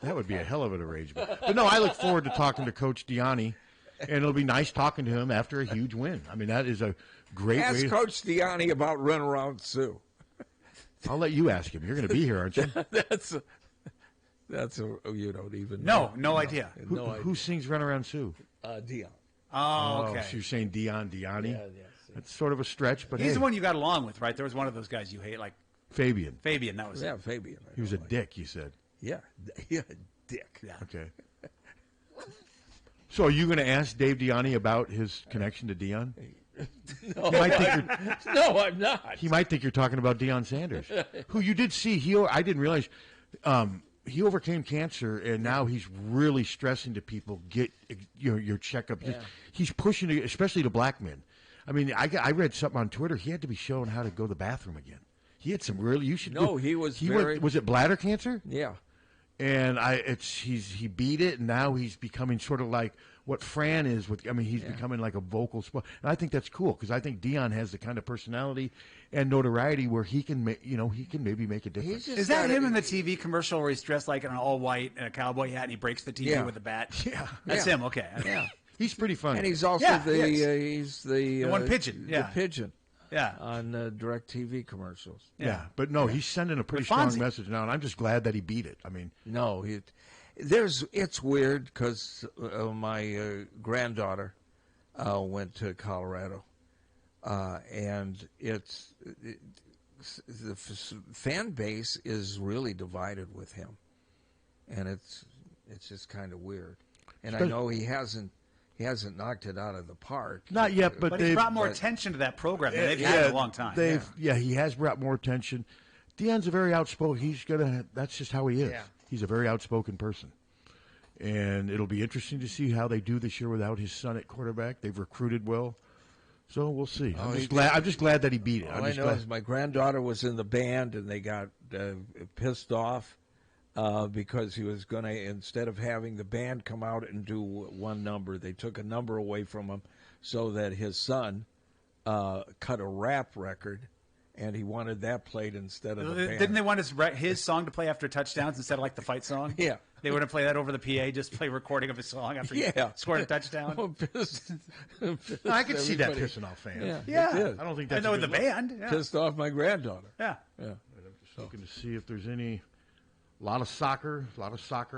That would be a hell of an arrangement. But no, I look forward to talking to Coach Diani, and it'll be nice talking to him after a huge win. I mean, that is a great Ask way. Coach Diani about Runaround Sue. I'll let you ask him. You're going to be here, aren't you? You don't even No, know. no idea. Who sings Run Around Sue? Dion. Oh, okay. So you're saying Diani? Yeah. That's sort of a stretch, but He's hey. the one you got along with, right? There was one of those guys you hate, like Fabian. Fabian, that was it. Fabian. He was a dick, you said. Yeah, dick. Yeah. Okay. So are you going to ask Dave Diani about his connection to Dion? No, I'm not. He might think you're talking about Deion Sanders, who you did see. I didn't realize he overcame cancer, and now he's really stressing to people, get your checkup. Yeah. He's pushing it, especially to black men. I mean, I read something on Twitter. He had to be shown how to go to the bathroom again. He had some really. Was it bladder cancer? Yeah. And he beat it, and now he's becoming sort of like what Fran is with. I mean, he's becoming like a vocal spot, and I think that's cool because I think Dion has the kind of personality and notoriety where he can maybe make a difference. Is that him in the TV commercial where he's dressed like an all white and a cowboy hat and he breaks the TV with a bat? Yeah, that's him. Okay, yeah, he's pretty funny, and he's also he's the one pigeon. the pigeon. Yeah, on DirecTV commercials. Yeah, but no, he's sending a pretty strong message now, and I'm just glad that he beat it. I mean, no, it's weird because my granddaughter went to Colorado, and the fan base is really divided with him, and it's just kind of weird. And I know he hasn't knocked it out of the park. Not yet, but he's brought more attention to that program than they've had in a long time. He has brought more attention. Dion's a very outspoken. That's just how he is. Yeah. He's a very outspoken person. And it'll be interesting to see how they do this year without his son at quarterback. They've recruited well. So we'll see. I'm just glad that he beat it. All I know is my granddaughter was in the band, and they got pissed off because he was going to, instead of having the band come out and do one number, they took a number away from him so that his son cut a rap record, and he wanted that played instead of the band. Didn't they want his song to play after touchdowns instead of like the fight song? Yeah. They wouldn't play that over the PA, just play a recording of his song after he scored a touchdown. I can see that pissing off fans. Yeah. I don't think that's I know the band. Yeah. Pissed off my granddaughter. Yeah. I'm just looking to see if there's a lot of soccer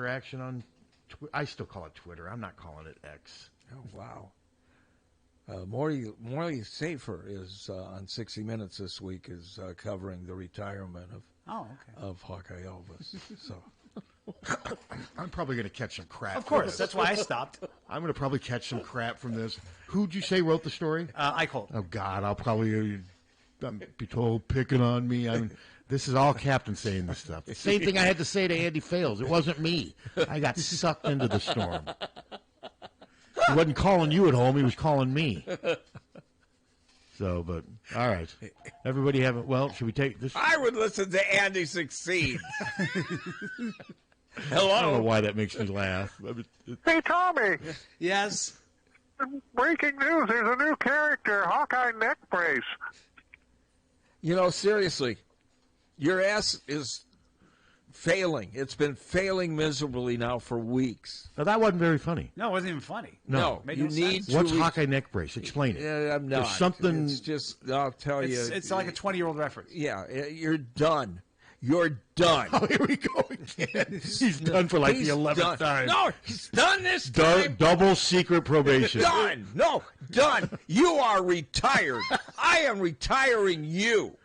action on. I still call it Twitter. I'm not calling it X. Oh wow. Morley Safer is on 60 Minutes this week is covering the retirement of Hawkeye Elvis. So I'm probably going to catch some crap. Of course, that's why I stopped. I'm going to probably catch some crap from this. Who'd you say wrote the story? Eichholt. Oh God, I'll probably be told picking on me. This is all Captain saying this stuff. The same thing I had to say to Andy Fales. It wasn't me. I got sucked into the storm. He wasn't calling you at home. He was calling me. So, but all right. Everybody have it. Well, should we take this? I would listen to Andy succeed. Hello. I don't know why that makes me laugh. Hey, Tommy. Yes. Breaking news. There's a new character, Hawkeye neck brace. Seriously, your ass is failing. It's been failing miserably now for weeks. Now, that wasn't very funny. No, it wasn't even funny. No, Made you no need sense. What's Hawkeye neck brace? Explain it. Yeah, I'm not. There's something. It's just, I'll tell you. It's like a 20-year-old reference. Yeah, you're done. You're done. Oh, here we go again. He's done for like the 11th time. No, he's done this time. Double secret probation. Done. No, done. You are retired. I am retiring you.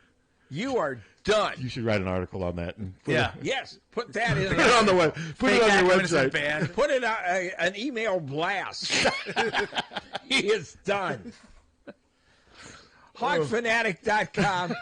You are done. You should write an article on that. And Yes. Put that in. Put it on the web. Put it on your website. Put it on an email blast. He is done. HawkFanatic.com.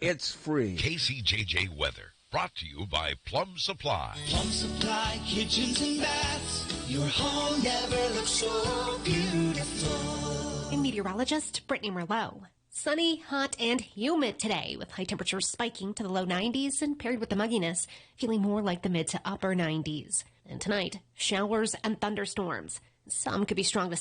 It's free. KCJJ Weather, brought to you by Plum Supply. Plum Supply kitchens and baths. Your home never looks so beautiful. I'm meteorologist Brittany Merlot. Sunny, hot, and humid today, with high temperatures spiking to the low 90s and paired with the mugginess, feeling more like the mid to upper 90s. And tonight, showers and thunderstorms. Some could be strong to